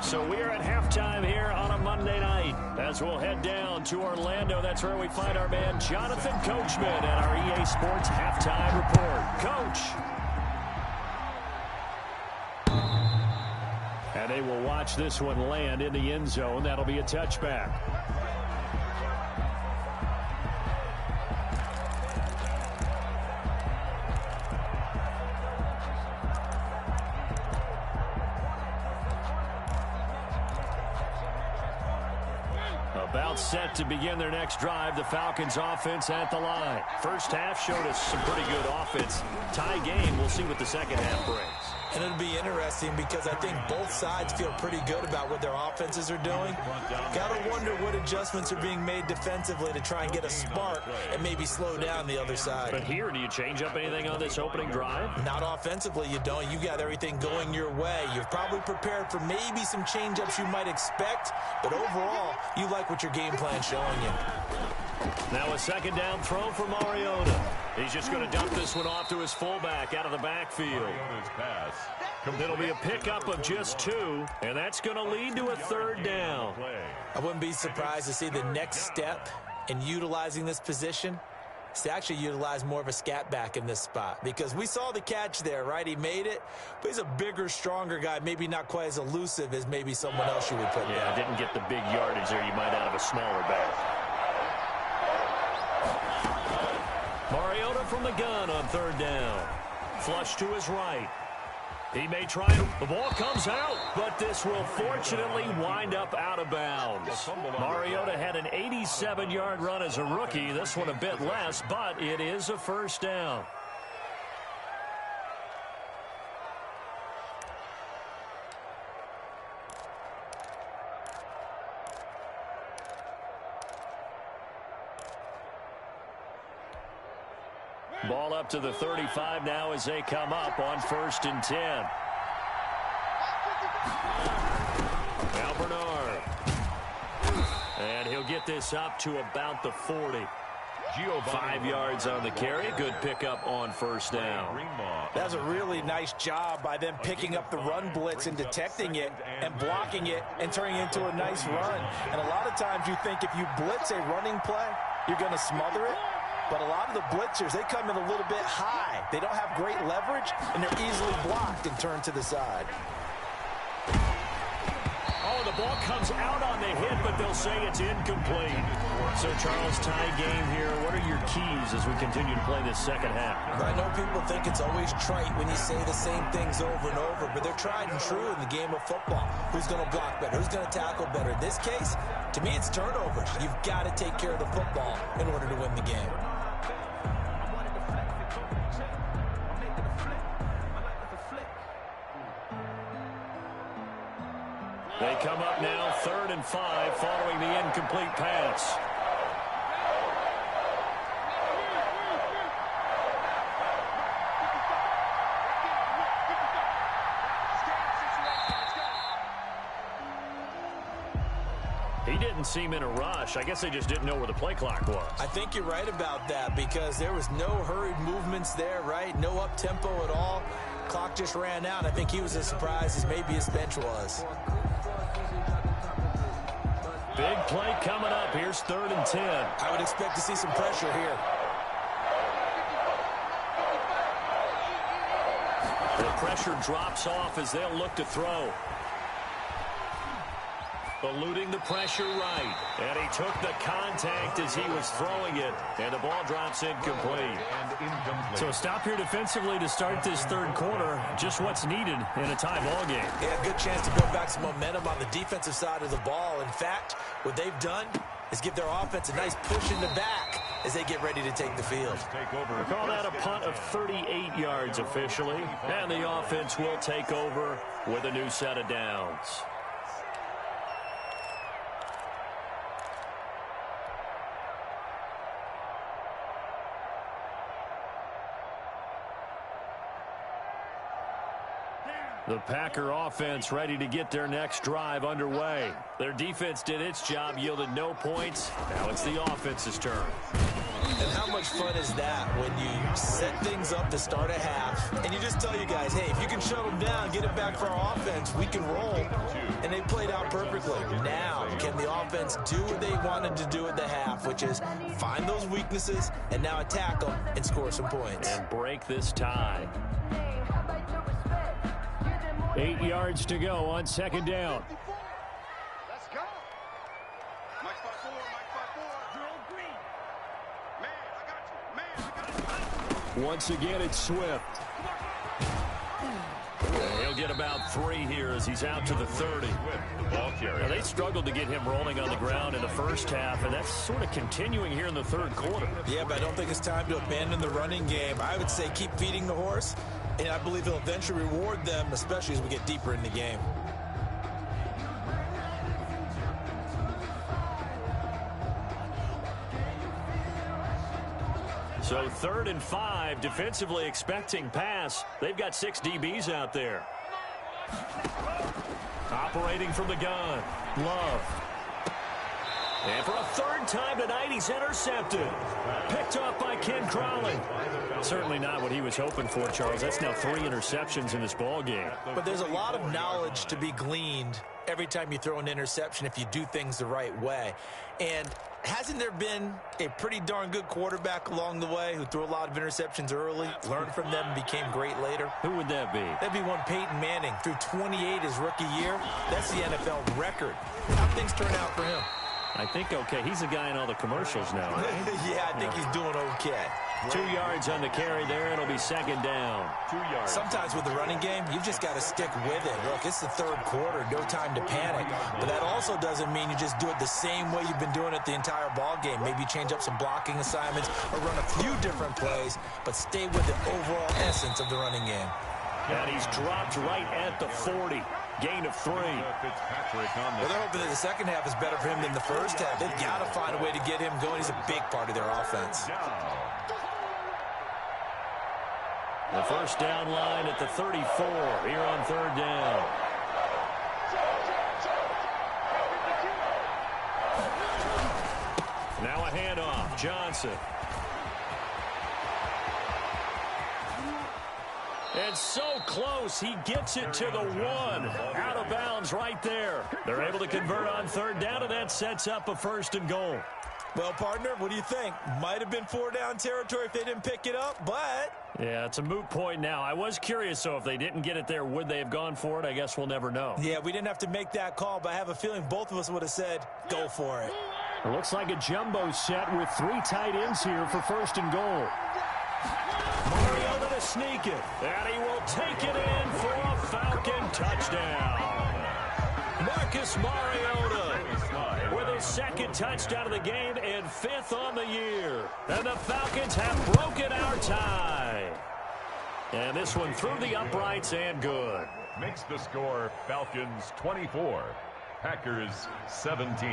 So we are at halftime here on a Monday night as we'll head down to Orlando. That's where we find our man Jonathan Coachman at our EA Sports Halftime Report. Coach. And they will watch this one land in the end zone. That'll be a touchback. About set to begin their next drive. The Falcons offense at the line. First half showed us some pretty good offense. Tie game. We'll see what the second half brings. And it'll be interesting because I think both sides feel pretty good about what their offenses are doing. Got to wonder what adjustments are being made defensively to try and get a spark and maybe slow down the other side. But here, do you change up anything on this opening drive? Not offensively, you don't. You got everything going your way. You've probably prepared for maybe some change-ups you might expect, but overall, you like what your game plan's showing you. Now a second down throw for Mariota. He's just going to dump this one off to his fullback out of the backfield. It'll be a pickup of just 2, and that's going to lead to a 3rd down. I wouldn't be surprised to see the next step in utilizing this position is to actually utilize more of a scat back in this spot, because we saw the catch there, right? He made it, but he's a bigger, stronger guy, maybe not quite as elusive as maybe someone else you would put down. Yeah, didn't get the big yardage there you might out of a smaller back. Mariota from the gun on 3rd down. Flush to his right. He may try to. The ball comes out, but this will fortunately wind up out of bounds. Mariota had an 87-yard run as a rookie. This one a bit less, but it is a first down. Ball up to the 35 now as they come up on 1st and 10. Now Bernard. And he'll get this up to about the 40. 5 yards on the carry. Good pickup on first down. That was a really nice job by them picking up the run blitz and detecting it and blocking it and turning it into a nice run. And a lot of times you think if you blitz a running play, you're going to smother it. But a lot of the blitzers, they come in a little bit high. They don't have great leverage, and they're easily blocked and turned to the side. Oh, the ball comes out on the hit, but they'll say it's incomplete. So, Charles, tie game here. What are your keys as we continue to play this second half? I know people think it's always trite when you say the same things over and over, but they're tried and true in the game of football. Who's going to block better? Who's going to tackle better? In this case, to me, it's turnovers. You've got to take care of the football in order to win the game. They come up now 3rd and 5 following the incomplete pass. He didn't seem in a rush. I guess they just didn't know where the play clock was. I think you're right about that because there was no hurried movements there, right? No up-tempo at all. Clock just ran out. I think he was as surprised as maybe his bench was. Big play coming up. Here's 3rd and 10. I would expect to see some pressure here. The pressure drops off as they'll look to throw. Eluding the pressure right. And he took the contact as he was throwing it. And the ball drops incomplete. So a stop here defensively to start this third quarter. Just what's needed in a tie ball game. Yeah, good chance to build back some momentum on the defensive side of the ball. In fact, what they've done is give their offense a nice push in the back as they get ready to take the field. Call that a punt of 38 yards officially. And the offense will take over with a new set of downs. The Packer offense ready to get their next drive underway. Their defense did its job, yielded no points. Now it's the offense's turn. And how much fun is that when you set things up to start a half and you just tell you guys, hey, if you can shut them down, get it back for our offense, we can roll. And they played out perfectly. Now, can the offense do what they wanted to do at the half, which is find those weaknesses and now attack them and score some points. And break this tie. 8 yards to go on 2nd down. Let's go. Mike 5-4, Mike 5-4. Drill green. Man, I got you. Once again, it's Swift. He'll get about 3 here as he's out to the 30. Now, they struggled to get him rolling on the ground in the first half, and that's sort of continuing here in the third quarter. Yeah, but I don't think it's time to abandon the running game. I would say keep feeding the horse, and I believe he'll eventually reward them, especially as we get deeper in the game. So 3rd and 5, defensively expecting pass. They've got 6 DBs out there. Operating from the gun, Love. And for a 3rd time tonight, he's intercepted. Picked off by Ken Crowley. Certainly not what he was hoping for, Charles. That's now 3 interceptions in this ball game. But there's a lot of knowledge to be gleaned every time you throw an interception if you do things the right way. And hasn't there been a pretty darn good quarterback along the way who threw a lot of interceptions early, learned from them, and became great later? Who would that be? That'd be one Peyton Manning. Threw 28 his rookie year. That's the NFL record. How'd things turn out for him? I think okay. He's a guy in all the commercials now, right? Yeah, I think he's doing okay. 2 yards on the carry there. It'll be 2nd down. 2 yards. Sometimes with the running game, you've just got to stick with it. Look, it's the third quarter. No time to panic. But that also doesn't mean you just do it the same way you've been doing it the entire ball game. Maybe change up some blocking assignments or run a few different plays, but stay with the overall essence of the running game. And he's dropped right at the 40. Gain of 3. Well, they're hoping that the second half is better for him than the first half. They've got to find a way to get him going. He's a big part of their offense. The first down line at the 34 here on 3rd down. handoff. Johnson. And so close, he gets it to the 1. Out of bounds right there. They're able to convert on third down, and that sets up a 1st and goal. Well, partner, what do you think? Might have been 4-down territory if they didn't pick it up, but... Yeah, it's a moot point now. I was curious, so if they didn't get it there, would they have gone for it? I guess we'll never know. Yeah, we didn't have to make that call, but I have a feeling both of us would have said, go for it. It looks like a jumbo set with 3 tight ends here for 1st and goal. Mariota to sneak it, and he will take it in for a Falcon touchdown. Marcus Mariota with his 2nd touchdown of the game and 5th on the year. And the Falcons have broken our tie. And this one through the uprights and good. Makes the score Falcons 24, Packers 17.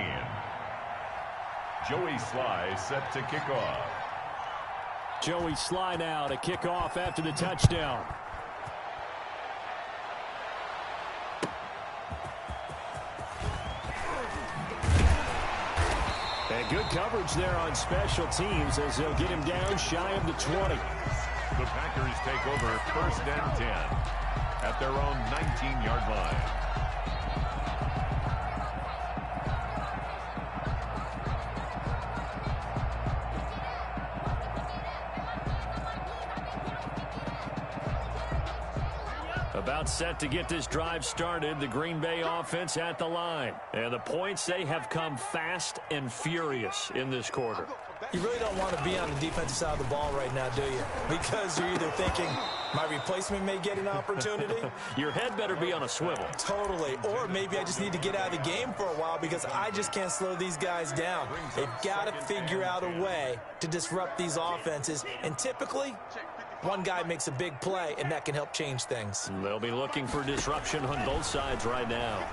Joey Sly set to kick off. Joey Sly now to kick off after the touchdown. And good coverage there on special teams as they'll get him down shy of the 20. The Packers take over 1st and 10 at their own 19-yard line. About set to get this drive started, the Green Bay offense at the line. And the points, they have come fast and furious in this quarter. You really don't want to be on the defensive side of the ball right now, do you? Because you're either thinking, my replacement may get an opportunity. Your head better be on a swivel. Totally. Or maybe I just need to get out of the game for a while because I just can't slow these guys down. They've got to figure out a way to disrupt these offenses. And typically, one guy makes a big play, and that can help change things. They'll be looking for disruption on both sides right now.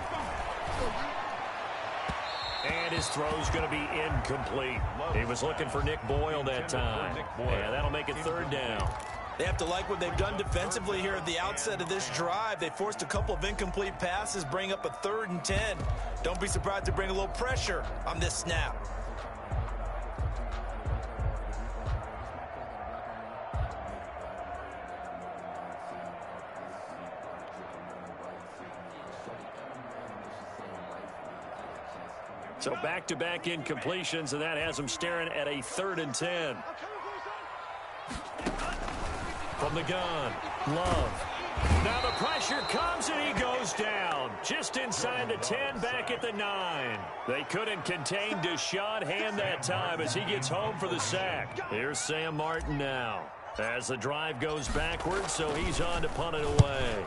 And his throw's going to be incomplete. He was looking for Nick Boyle that time. And that'll make it 3rd down. They have to like what they've done defensively here at the outset of this drive. They forced a couple of incomplete passes, bring up a 3rd and 10. Don't be surprised to bring a little pressure on this snap. So back-to-back incompletions, and that has them staring at a 3rd and 10. From the gun, Love. Now the pressure comes, and he goes down. Just inside the 10, back at the 9. They couldn't contain Deshaun Hand that time as he gets home for the sack. Here's Sam Martin now. As the drive goes backwards, so he's on to punt it away.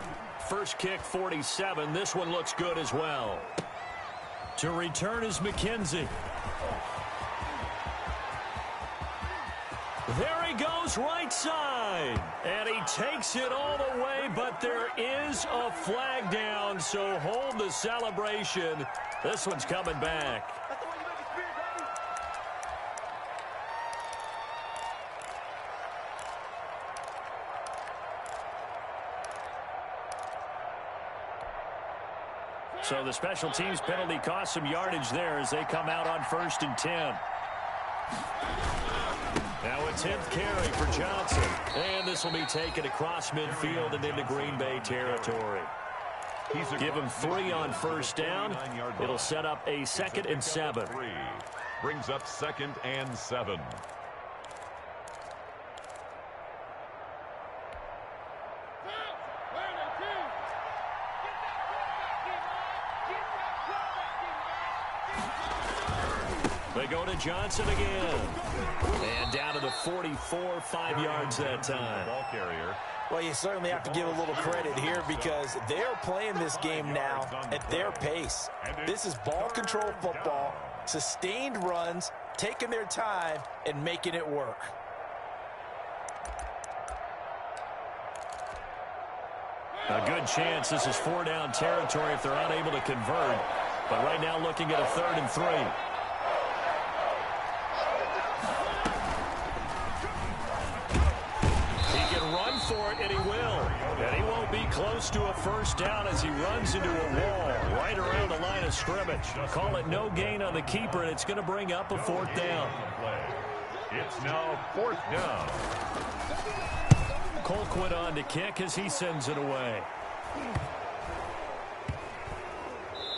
First kick, 47. This one looks good as well. To return is McKenzie. There he goes, right side. And he takes it all the way, but there is a flag down, so hold the celebration. This one's coming back. So the special teams penalty cost some yardage there as they come out on 1st and 10. Now a 10th carry for Johnson. And this will be taken across midfield and into Green Bay territory. Give him 3 on 1st down. It'll set up a 2nd and 7. Brings up 2nd and 7. They go to Johnson again. And down to the 44, 5 yards that time. Ball carrier. Well, you certainly have to give a little credit here because they're playing this game now at their pace. This is ball control football, sustained runs, taking their time, and making it work. A good chance this is 4-down territory if they're unable to convert. But right now looking at a 3rd and 3. close to a first down as he runs into a wall right around the line of scrimmage. Call it no gain on the keeper, and it's going to bring up a fourth down. It's now fourth down. Colquitt on to kick as he sends it away.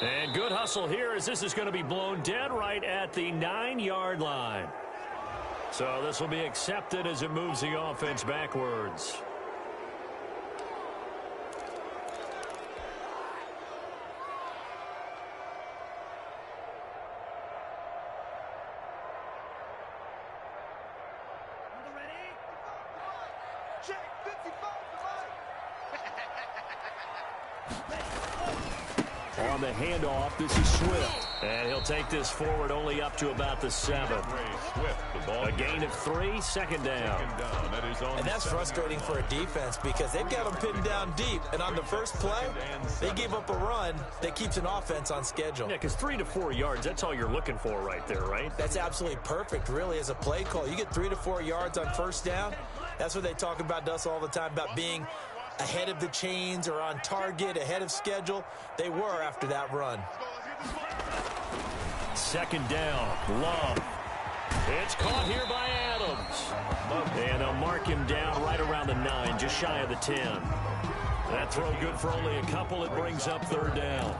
And good hustle here as this is going to be blown dead right at the 9-yard line. So this will be accepted as it moves the offense backwards. On the handoff, this is Swift. And he'll take this forward only up to about the 7. A gain of 3, second down. And that's frustrating for a defense because they've got them pinned down deep. And on the first play, they gave up a run that keeps an offense on schedule. Yeah, because 3 to 4 yards, that's all you're looking for right there, right? That's absolutely perfect, really, as a play call. You get 3 to 4 yards on first down. That's what they talk about to us all the time, about being ahead of the chains or on target, ahead of schedule. They were after that run. Second down, Love. It's caught here by Adams. And they'll mark him down right around the 9, just shy of the 10. That throw good for only a couple. It brings up third down.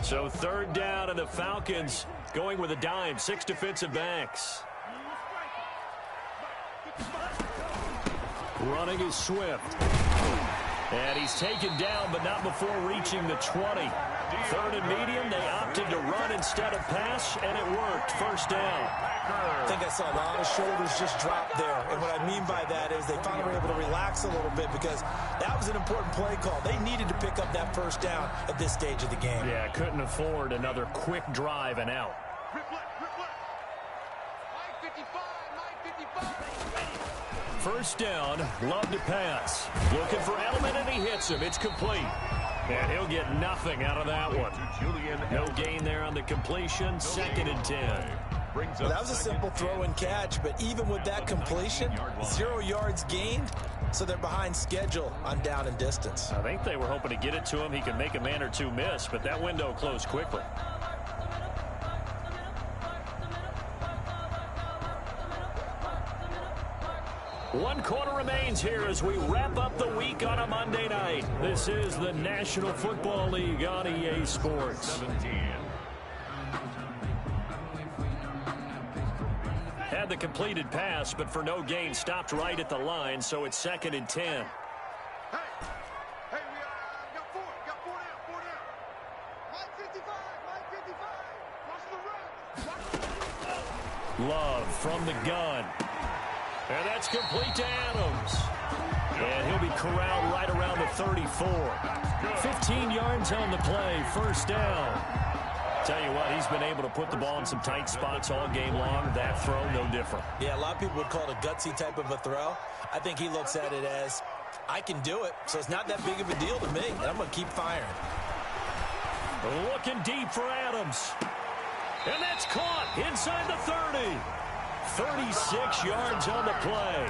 So third down, and the Falcons going with a dime. 6 defensive backs. Running is Swift. And he's taken down, but not before reaching the 20. Third and medium, they opted to run instead of pass, and it worked. First down. I think I saw a lot of shoulders just drop there. And what I mean by that is they finally were able to relax a little bit because that was an important play call. They needed to pick up that first down at this stage of the game. Yeah, couldn't afford another quick drive and out. First down, Love to pass. Looking for Edelman, and he hits him. It's complete. And he'll get nothing out of that one. No gain there on the completion. Second and 10. Well, that was a simple throw and catch, but even with that completion, 0 yards gained, so they're behind schedule on down and distance. I think they were hoping to get it to him. He could make a man or two miss, but that window closed quickly. One quarter remains here as we wrap up the week on a Monday night. This is the National Football League on EA Sports. 17. Had the completed pass, but for no gain, stopped right at the line, so it's second and 10. Hey, we got four down. Mike 55, watch the run. Love from the gun. And that's complete to Adams. And he'll be corralled right around the 34. 15 yards on the play, first down. Tell you what, he's been able to put the ball in some tight spots all game long. That throw, no different. Yeah, a lot of people would call it a gutsy type of a throw. I think he looks at it as, I can do it, so it's not that big of a deal to me, and I'm going to keep firing. Looking deep for Adams. And that's caught inside the 30. 36 yards on the play.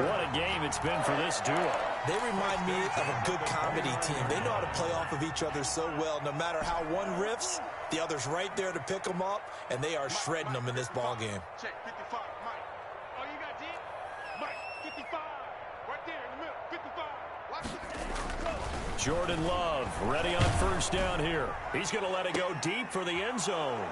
What a game it's been for this duo. They remind me of a good comedy team. They know how to play off of each other so well. No matter how one riffs, the other's right there to pick them up, and they are shredding them in this ball game. Check 55, Mike. Oh, you got D? Mike, 55. Right there in the middle, 55. Watch it. Jordan Love ready on first down here. He's going to let it go deep for the end zone.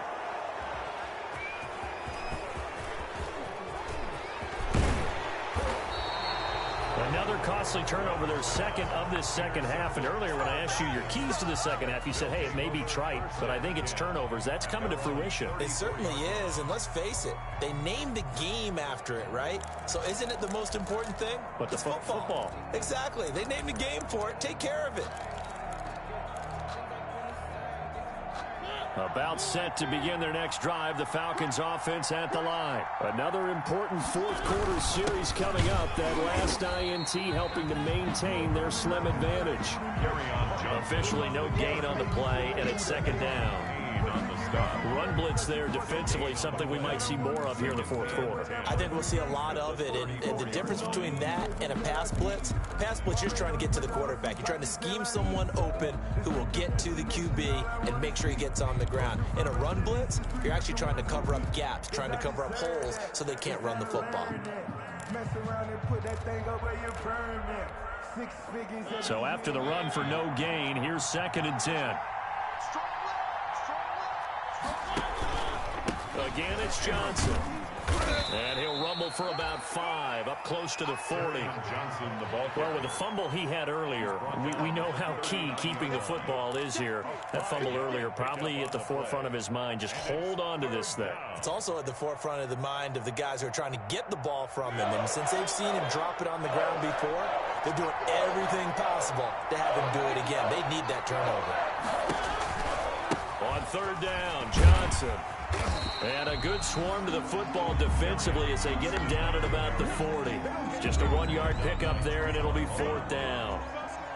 Another costly turnover, their second of this second half. And earlier when I asked you your keys to the second half, you said, hey, it may be trite, but I think it's turnovers. That's coming to fruition. It certainly is, and let's face it, they named the game after it, right? So isn't it the most important thing? But it's the football. Exactly. They named the game for it. Take care of it. About set to begin their next drive, the Falcons offense at the line. Another important fourth quarter series coming up. That last INT helping to maintain their slim advantage. Officially no gain on the play, and it's second down. Run blitz there defensively, something we might see more of here in the fourth quarter. I think we'll see a lot of it, and the difference between that and a pass blitz, you're just trying to get to the quarterback. You're trying to scheme someone open who will get to the QB and make sure he gets on the ground. In a run blitz, you're actually trying to cover up gaps, trying to cover up holes so they can't run the football. So after the run for no gain, here's 2nd and 10. Again, it's Johnson. And he'll rumble for about 5, up close to the 40. Well, with the fumble he had earlier, we know how key keeping the football is here. That fumble earlier probably at the forefront of his mind. Just hold on to this thing. It's also at the forefront of the mind of the guys who are trying to get the ball from him. And since they've seen him drop it on the ground before, they're doing everything possible to have him do it again. They need that turnover. On 3rd down, Johnson. And a good swarm to the football defensively as they get him down at about the 40. Just a 1-yard pickup there, and it'll be 4th down.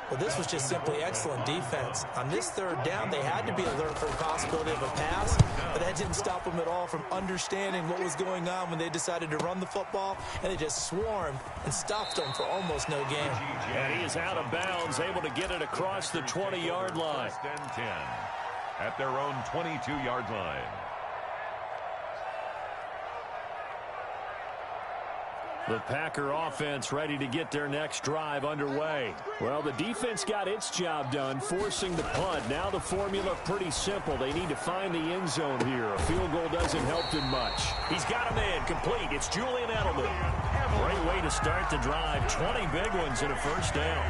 Well, this was just simply excellent defense. On this 3rd down, they had to be alert for the possibility of a pass, but that didn't stop them at all from understanding what was going on when they decided to run the football, and they just swarmed and stopped them for almost no gain. And he is out of bounds, able to get it across the 20-yard line. 10 at their own 22-yard line. The Packer offense ready to get their next drive underway. Well, the defense got its job done, forcing the punt. Now the formula pretty simple. They need to find the end zone here. A field goal doesn't help them much. He's got him in, complete. It's Julian Edelman. Great way to start the drive. 20 big ones and a first down.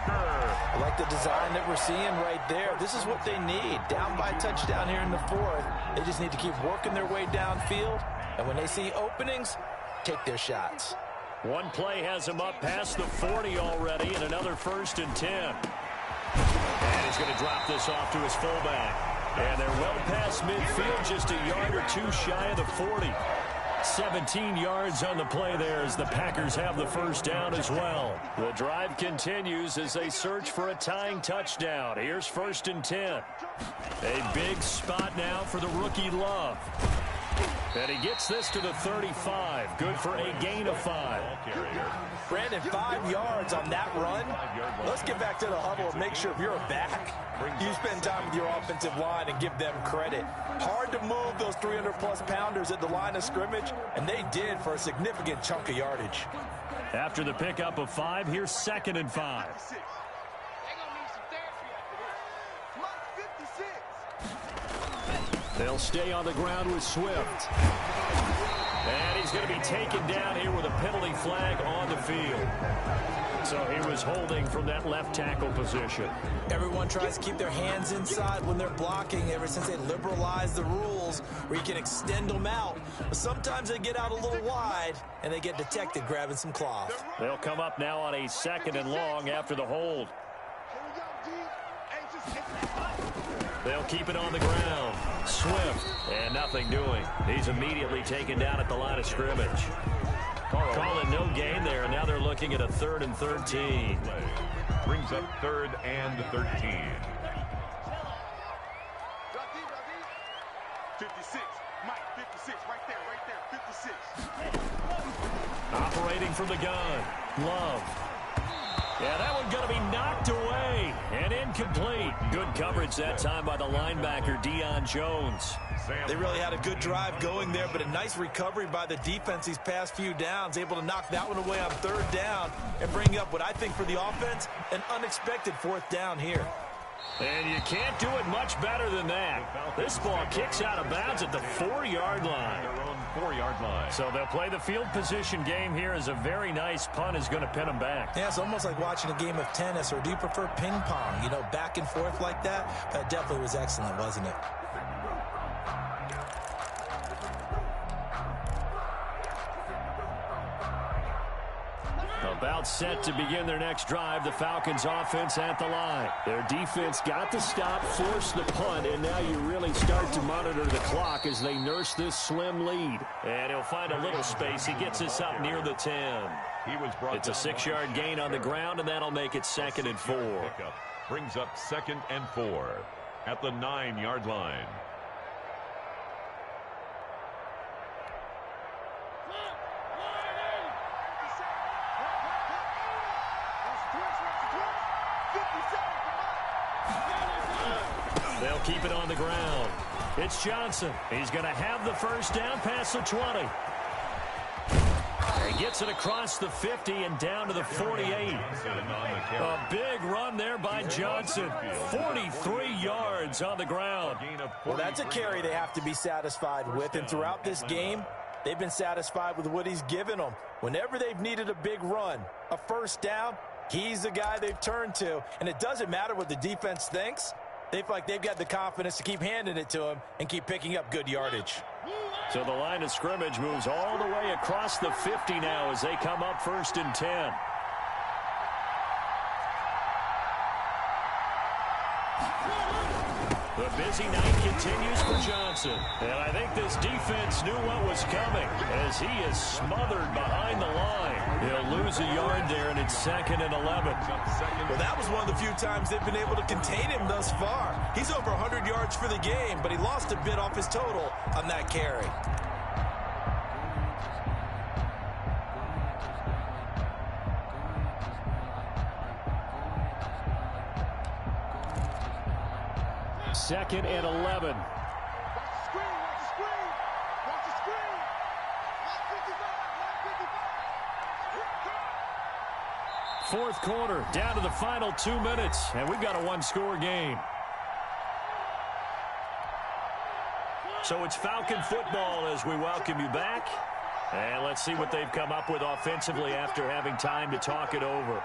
I like the design that we're seeing right there. This is what they need. Down by a touchdown here in the 4th. They just need to keep working their way downfield. And when they see openings, take their shots. One play has him up past the 40 already, and another 1st and 10. And he's going to drop this off to his fullback. And they're well past midfield, just a yard or two shy of the 40. 17 yards on the play there as the Packers have the first down as well. The drive continues as they search for a tying touchdown. Here's 1st and 10. A big spot now for the rookie Love. And he gets this to the 35. Good for a gain of 5. Brandon, 5 yards on that run. Let's get back to the huddle and make sure if you're a back, you spend time with your offensive line and give them credit. Hard to move those 300-plus pounders at the line of scrimmage, and they did for a significant chunk of yardage. After the pickup of 5, here's 2nd and 5. They'll stay on the ground with Swift. And he's going to be taken down here with a penalty flag on the field. So he was holding from that left tackle position. Everyone tries to keep their hands inside when they're blocking ever since they liberalized the rules where you can extend them out. But sometimes they get out a little wide and they get detected grabbing some cloth. They'll come up now on a 2nd and long after the hold. They'll keep it on the ground. Swift, and nothing doing. He's immediately taken down at the line of scrimmage. Calling no gain there, and now they're looking at a 3rd and 13. Brings up 3rd and 13. 56. Mike, 56. Right there. 56. Operating from the gun. Love. Yeah, that one going to be knocked away and incomplete. Good coverage that time by the linebacker, Deion Jones. They really had a good drive going there, but a nice recovery by the defense these past few downs, able to knock that one away on 3rd down and bring up what I think for the offense, an unexpected 4th down here. And you can't do it much better than that. This ball kicks out of bounds at the 4-yard line. Their own 4-yard line. So they'll play the field position game here as a very nice punt is going to pin them back. Yeah, it's almost like watching a game of tennis, or do you prefer ping pong? You know, back and forth like that? That definitely was excellent, wasn't it? A About set to begin their next drive. The Falcons offense at the line. Their defense got the stop, forced the punt, and now you really start to monitor the clock as they nurse this slim lead. And he'll find a little space. He gets us up near the 10. It's a 6-yard gain on the ground, and that'll make it 2nd and 4. Brings up 2nd and 4 at the 9-yard line. They'll keep it on the ground. It's Johnson. He's going to have the first down past the 20. He gets it across the 50 and down to the 48. A big run there by Johnson. 43 yards on the ground. Well, that's a carry they have to be satisfied with. And throughout this game, they've been satisfied with what he's given them. Whenever they've needed a big run, a first down, he's the guy they've turned to. And it doesn't matter what the defense thinks. They feel like they've got the confidence to keep handing it to him and keep picking up good yardage. So the line of scrimmage moves all the way across the 50 now as they come up 1st and 10. The busy night continues for Johnson. And I think this defense knew what was coming as he is smothered behind the line. He'll lose a yard there, and it's 2nd and 11. Well, that was one of the few times they've been able to contain him thus far. He's over 100 yards for the game, but he lost a bit off his total on that carry. Second and 11. Watch the screen, watch the screen. Watch the screen. Line 55, line 55. Fourth quarter, down to the final 2 minutes, and we've got a one-score game. So it's Falcon football as we welcome you back. And let's see what they've come up with offensively after having time to talk it over.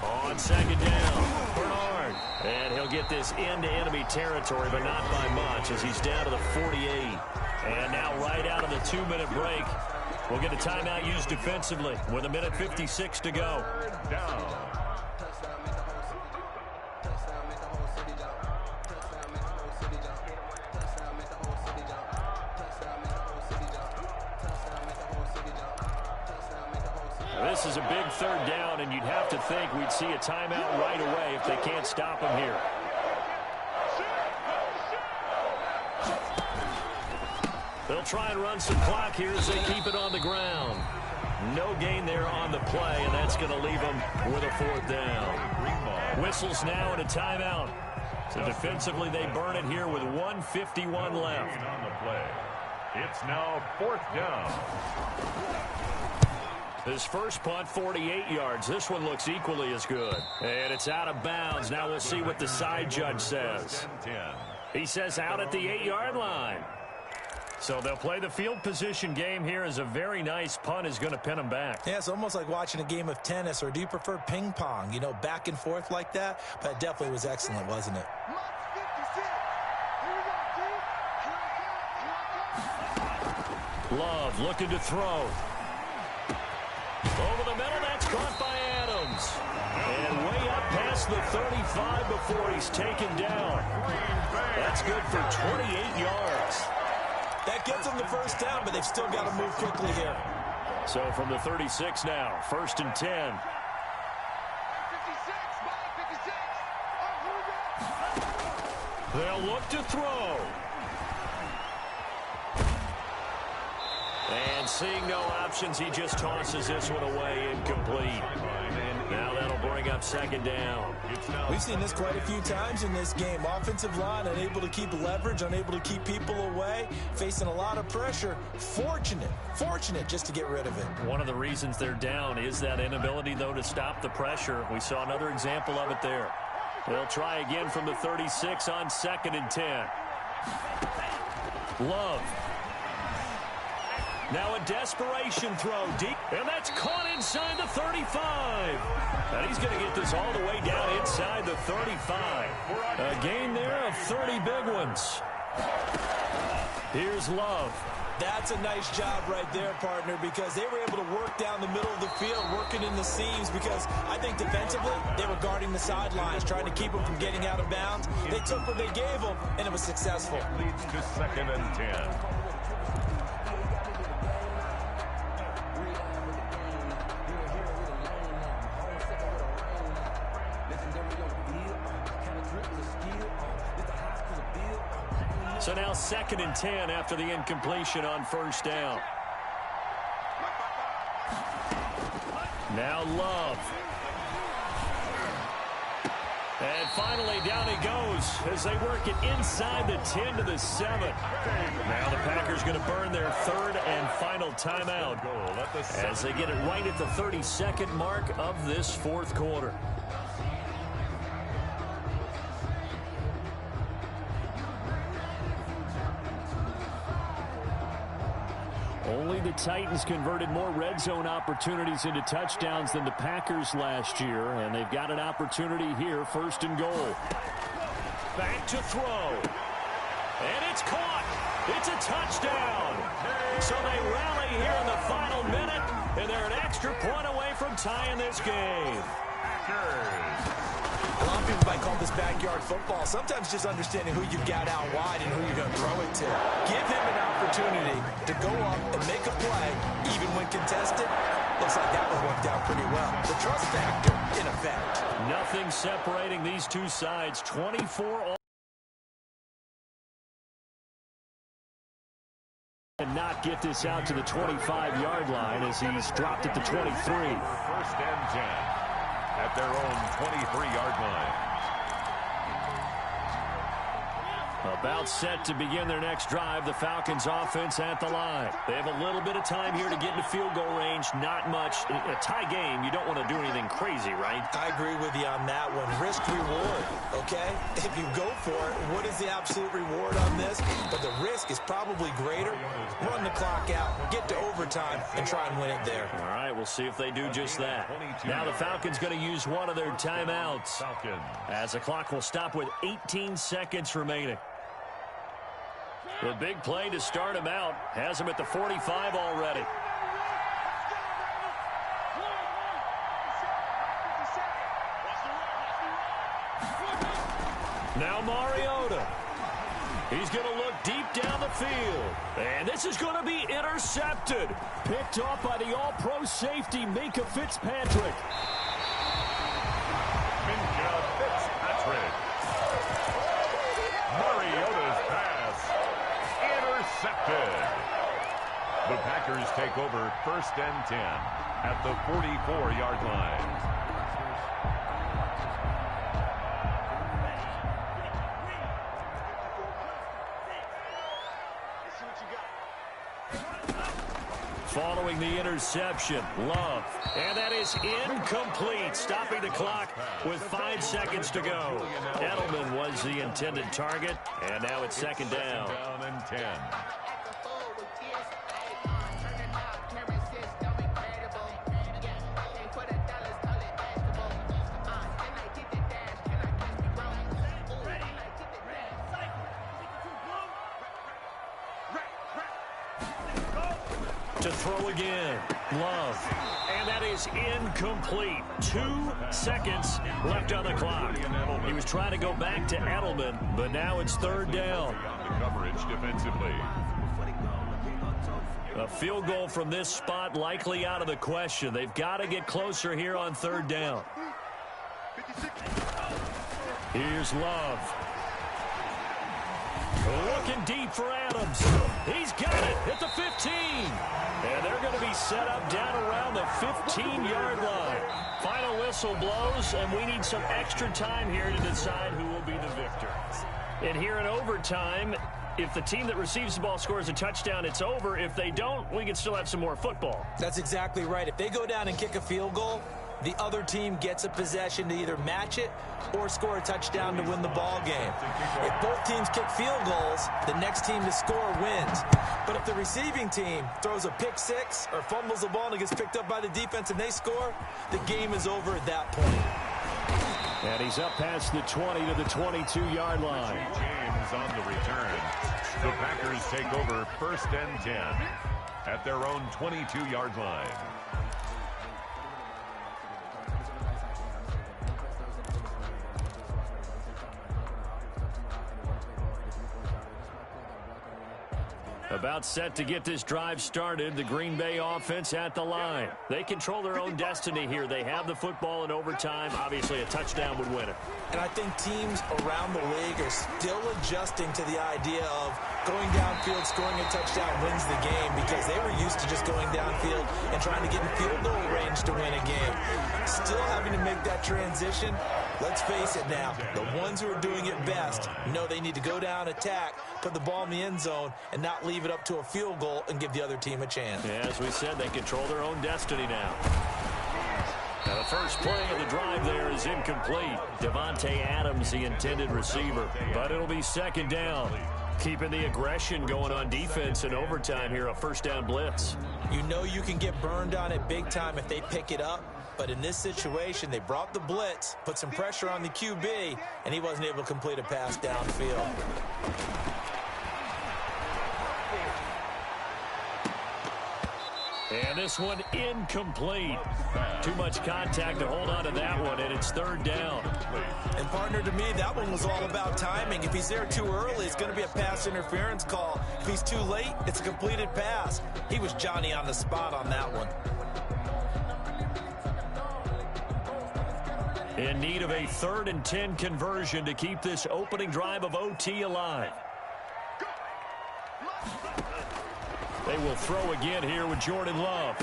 On 2nd down, Bernard. And he'll get this into enemy territory, but not by much as he's down to the 48. And now right out of the 2-minute break, we'll get a timeout used defensively with 1:56 to go. Down. This is a big 3rd down, and you'd have to think we'd see a timeout right away if they can't stop him here. They'll try and run some clock here as they keep it on the ground. No gain there on the play, and that's going to leave them with a 4th down. Whistles now and a timeout. So defensively, they burn it here with 1:51 left. On the play. It's now 4th down. His first punt, 48 yards. This one looks equally as good. And it's out of bounds. Now we'll see what the side judge says. He says out at the 8-yard line. So they'll play the field position game here as a very nice punt is going to pin them back. Yeah, it's almost like watching a game of tennis, or do you prefer ping pong? You know, back and forth like that? But it definitely was excellent, wasn't it? Love looking to throw. Over the middle, that's caught by Adams. And way up past the 35 before he's taken down. That's good for 28 yards. That gets them the first down, but they've still got to move quickly here. So from the 36 now, 1st and 10. They'll look to throw. And seeing no options, he just tosses this one away incomplete. Now that'll bring up 2nd down. We've seen this quite a few times in this game. Offensive line unable to keep leverage, unable to keep people away, facing a lot of pressure. Fortunate just to get rid of it. One of the reasons they're down is that inability, though, to stop the pressure. We saw another example of it there. They'll try again from the 36 on 2nd and 10. Love. Now a desperation throw deep, and that's caught inside the 35. And he's going to get this all the way down inside the 35. A gain there of 30 big ones. Here's Love. That's a nice job right there, partner, because they were able to work down the middle of the field, working in the seams, because I think defensively they were guarding the sidelines, trying to keep them from getting out of bounds. They took what they gave them, and it was successful. Leads to 2nd and 10. So now 2nd and 10 after the incompletion on 1st down. Now Love. And finally down he goes as they work it inside the 10 to the 7. Now the Packers going to burn their 3rd and final timeout as they get it right at the 32nd mark of this 4th quarter. Only the Titans converted more red zone opportunities into touchdowns than the Packers last year, and they've got an opportunity here, 1st and goal. Back to throw. And it's caught. It's a touchdown. So they rally here in the final minute, and they're an extra point away from tying this game. A lot of people might call this backyard football. Sometimes just understanding who you got out wide and who you're going to throw it to. Give him an opportunity to go up and make a play, even when contested. Looks like that one worked out pretty well. The trust factor in effect. Nothing separating these two sides. 24 all. And not get this out to the 25-yard line as he's dropped at the 23. 1st and 10. At their own 23-yard line. About set to begin their next drive. The Falcons offense at the line. They have a little bit of time here to get into field goal range. Not much. In a tie game, you don't want to do anything crazy, right? I agree with you on that one. Risk reward, okay? If you go for it, what is the absolute reward on this? But the risk is probably greater. Run the clock out, get to overtime, and try and win it there. All right, we'll see if they do just that. Now the Falcons going to use one of their timeouts as the clock will stop with 18 seconds remaining. The big play to start him out has him at the 45 already. Now Mariota. He's going to look deep down the field. And this is going to be intercepted. Picked off by the all-pro safety, Minkah Fitzpatrick. Minkah Fitzpatrick. Mariota's pass. Intercepted. The Packers take over 1st and 10 at the 44-yard line. Following the interception, Love. And that is incomplete, stopping the clock with 5 seconds to go. Edelman was the intended target, and now it's 2nd down. 2nd and 10. To throw again, Love. And that is incomplete. 2 seconds left on the clock. He was trying to go back to Edelman, but now it's 3rd down. The coverage defensively. A field goal from this spot likely out of the question. They've got to get closer here on 3rd down. Here's Love. Looking deep for Adams. He's got it at the 15. And they're going to be set up down around the 15-yard line. Final whistle blows, and we need some extra time here to decide who will be the victor. And here in overtime, if the team that receives the ball scores a touchdown, it's over. If they don't, we can still have some more football. That's exactly right. If they go down and kick a field goal, the other team gets a possession to either match it or score a touchdown to win the ball game. If both teams kick field goals, the next team to score wins. But if the receiving team throws a pick six or fumbles the ball and it gets picked up by the defense and they score, the game is over at that point. And he's up past the 20 to the 22-yard line. is on the return. The Packers take over 1st and 10 at their own 22-yard line. About set to get this drive started. The Green Bay offense at the line. They control their own destiny here. They have the football in overtime. Obviously, a touchdown would win it. And I think teams around the league are still adjusting to the idea of going downfield, scoring a touchdown wins the game, because they were used to just going downfield and trying to get in field goal range to win a game. Still having to make that transition. Let's face it now, the ones who are doing it best know they need to go down, attack, put the ball in the end zone, and not leave it up to a field goal and give the other team a chance. Yeah, as we said, they control their own destiny now. Now the first play of the drive there is incomplete. Devontae Adams, the intended receiver. But it'll be 2nd down. Keeping the aggression going on defense in overtime here, a 1st down blitz. You know you can get burned on it big time if they pick it up. But in this situation, they brought the blitz, put some pressure on the QB, and he wasn't able to complete a pass downfield. And this one incomplete. Too much contact to hold on to that one, and it's 3rd down. And partner, to me, that one was all about timing. If he's there too early, it's going to be a pass interference call. If he's too late, it's a completed pass. He was Johnny on the spot on that one. In need of a 3rd and 10 conversion to keep this opening drive of OT alive. They will throw again here with Jordan Love.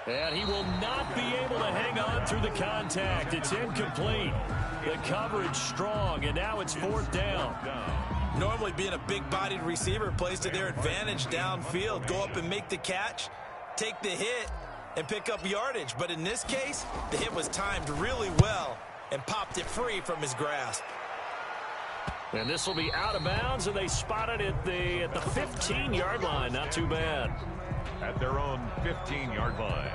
And he will not be able to hang on through the contact. It's incomplete. The coverage strong, and now it's 4th down. Normally being a big-bodied receiver plays to their advantage downfield. Go up and make the catch, take the hit, and pick up yardage. But in this case, the hit was timed really well and popped it free from his grasp. And this will be out of bounds, and they spot it at the 15-yard line. Not too bad. At their own 15-yard line.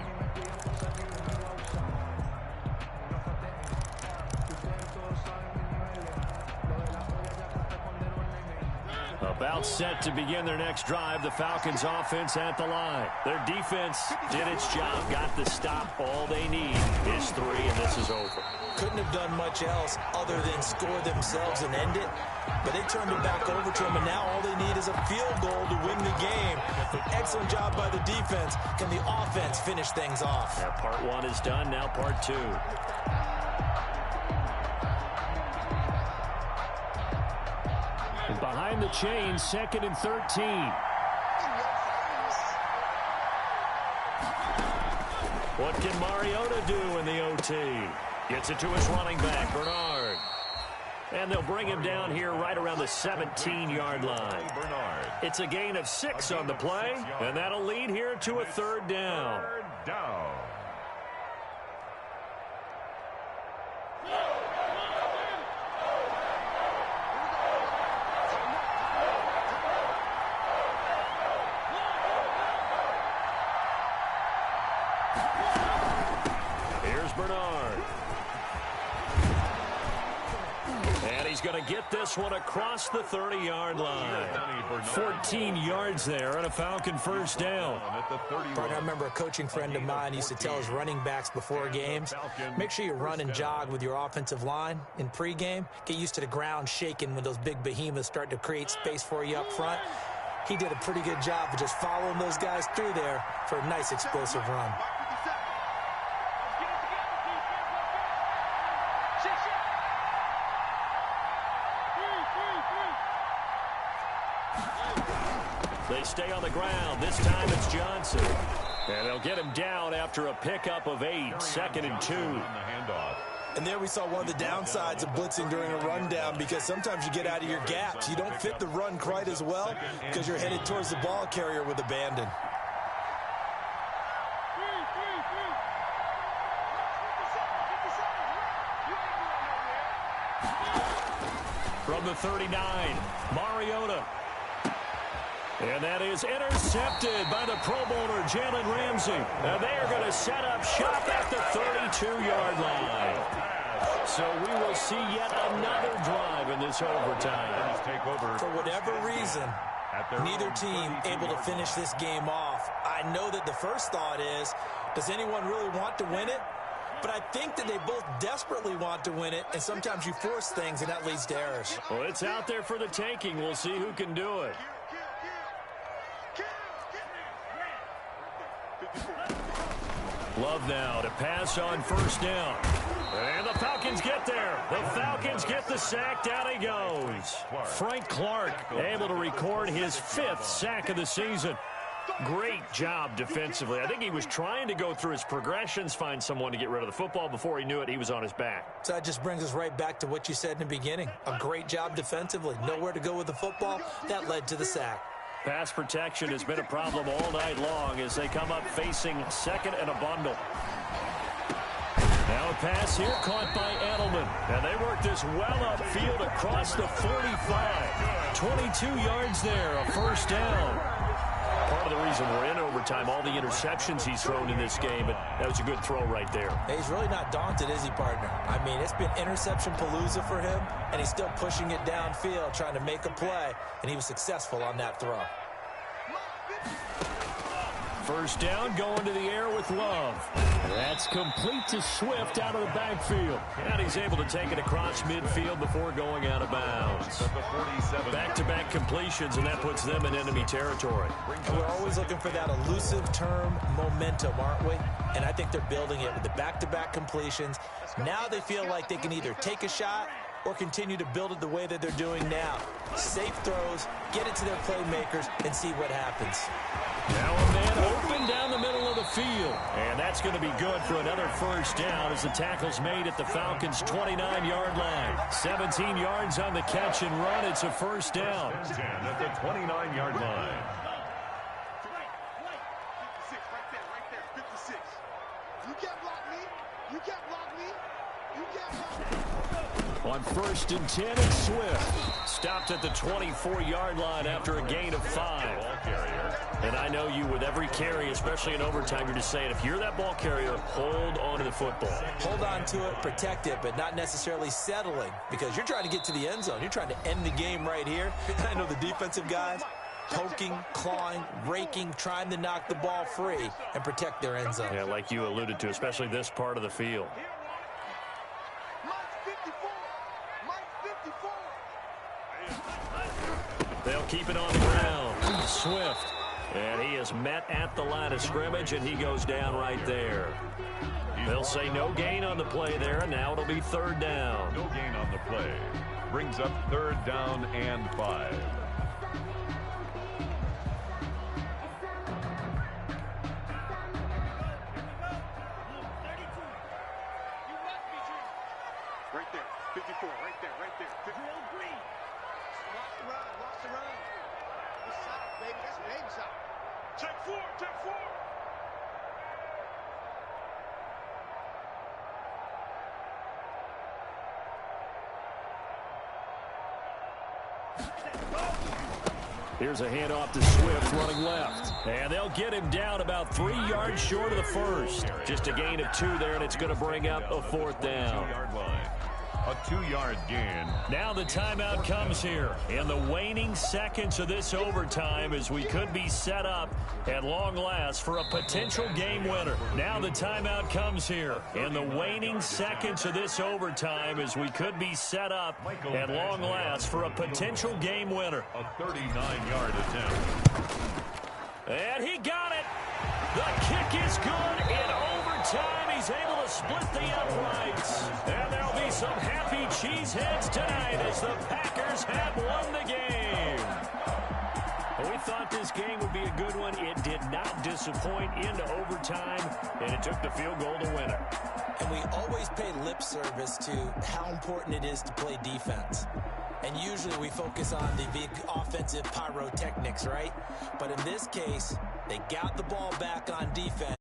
About set to begin their next drive, the Falcons offense at the line. Their defense did its job, got the stop. All they need is 3, and this is over. Couldn't have done much else other than score themselves and end it. But they turned it back over to them, and now all they need is a field goal to win the game. An excellent job by the defense. Can the offense finish things off? Yeah, part 1 is done, now part 2. And behind the chains, 2nd and 13. What can Mariota do in the OT? Gets it to his running back, Bernard. And they'll bring him down here right around the 17-yard line. It's a gain of 6 on the play, and that'll lead here to a 3rd down. Here's Bernard. And he's going to get this one across the 30-yard line. 14 yards there and a Falcon 1st down. I remember a coaching friend of mine used to tell his running backs before games, make sure you run and jog with your offensive line in pregame. Get used to the ground shaking when those big behemoths start to create space for you up front. He did a pretty good job of just following those guys through there for a nice explosive run. They stay on the ground. This time it's Johnson. And they'll get him down after a pickup of 8. 2nd and 2. And there we saw one of the downsides of blitzing during a rundown, because sometimes you get out of your gaps. You don't fit the run quite as well because you're headed towards the ball carrier with abandon. From the 39, Mariota. And that is intercepted by the Pro Bowler, Jalen Ramsey. And they are going to set up shop at the 32-yard line. So we will see yet another drive in this overtime. Take over For whatever reason, neither team able to finish this game off. I know that the first thought is, does anyone really want to win it? But I think that they both desperately want to win it, and sometimes you force things, and that leads to errors. Well, it's out there for the taking. We'll see who can do it. Love now to pass on first down. And the Falcons get there. The Falcons get the sack. Down he goes. Frank Clark able to record his 5th sack of the season. Great job defensively. I think he was trying to go through his progressions, find someone to get rid of the football. Before he knew it, he was on his back. So that just brings us right back to what you said in the beginning. A great job defensively. Nowhere to go with the football. That led to the sack. Pass protection has been a problem all night long as they come up facing second and a bundle. Now a pass here caught by Edelman. And they work this well upfield across the 45. 22 yards there, a first down. Part of the reason we're in overtime, all the interceptions he's thrown in this game, but that was a good throw right there. Hey, he's really not daunted, is he, partner? I mean, it's been interception palooza for him, and he's still pushing it downfield, trying to make a play, and he was successful on that throw. First down, going to the air with Love. That's complete to Swift out of the backfield. And he's able to take it across midfield before going out of bounds. Back-to-back completions, and that puts them in enemy territory. And we're always looking for that elusive term momentum, aren't we? And I think they're building it with the back-to-back completions. Now they feel like they can either take a shot or continue to build it the way that they're doing now. Safe throws, get it to their playmakers, and see what happens. Now a man open down the middle of the field. And that's going to be good for another first down as the tackle's made at the Falcons' 29-yard line. 17 yards on the catch and run. It's a first down. 10 at the 29-yard line. 56, right there, 56. You can't block me. You can't block me. You can't block me. On first and 10, it's Swift. Stopped at the 24-yard line after a gain of 5. And I know you, with every carry, especially in overtime, you're just saying, if you're that ball carrier, hold on to the football. Hold on to it, protect it, but not necessarily settling, because you're trying to get to the end zone. You're trying to end the game right here. I know the defensive guys poking, clawing, raking, trying to knock the ball free and protect their end zone. Yeah, like you alluded to, especially this part of the field. They'll keep it on the ground. Swift. And he is met at the line of scrimmage, and he goes down right there. They'll say no gain on the play there, and now it'll be third down. No gain on the play. Brings up third down and 5. Right there, 54, right there, right there. 50. Lock the run, lock the run. Good shot, baby, that's a baby shot. Check 4, check 4. Here's a handoff to Swift running left. And they'll get him down about 3 yards short of the first. Just a gain of 2 there, and it's going to bring up a fourth down. A 2-yard gain. Now the timeout comes here in the waning seconds of this overtime as we could be set up at long last for a potential game winner. Now the timeout comes here in the waning seconds of this overtime as we could be set up at long last for a potential game winner. A 39-yard attempt. And he got it. The kick is good in overtime. He's able to split the uprights. And there'll be some happy cheeseheads tonight as the Packers have won the game. We thought this game would be a good one. It did not disappoint into overtime, and it took the field goal to win it. And we always pay lip service to how important it is to play defense. And usually we focus on the big offensive pyrotechnics, right? But in this case, they got the ball back on defense.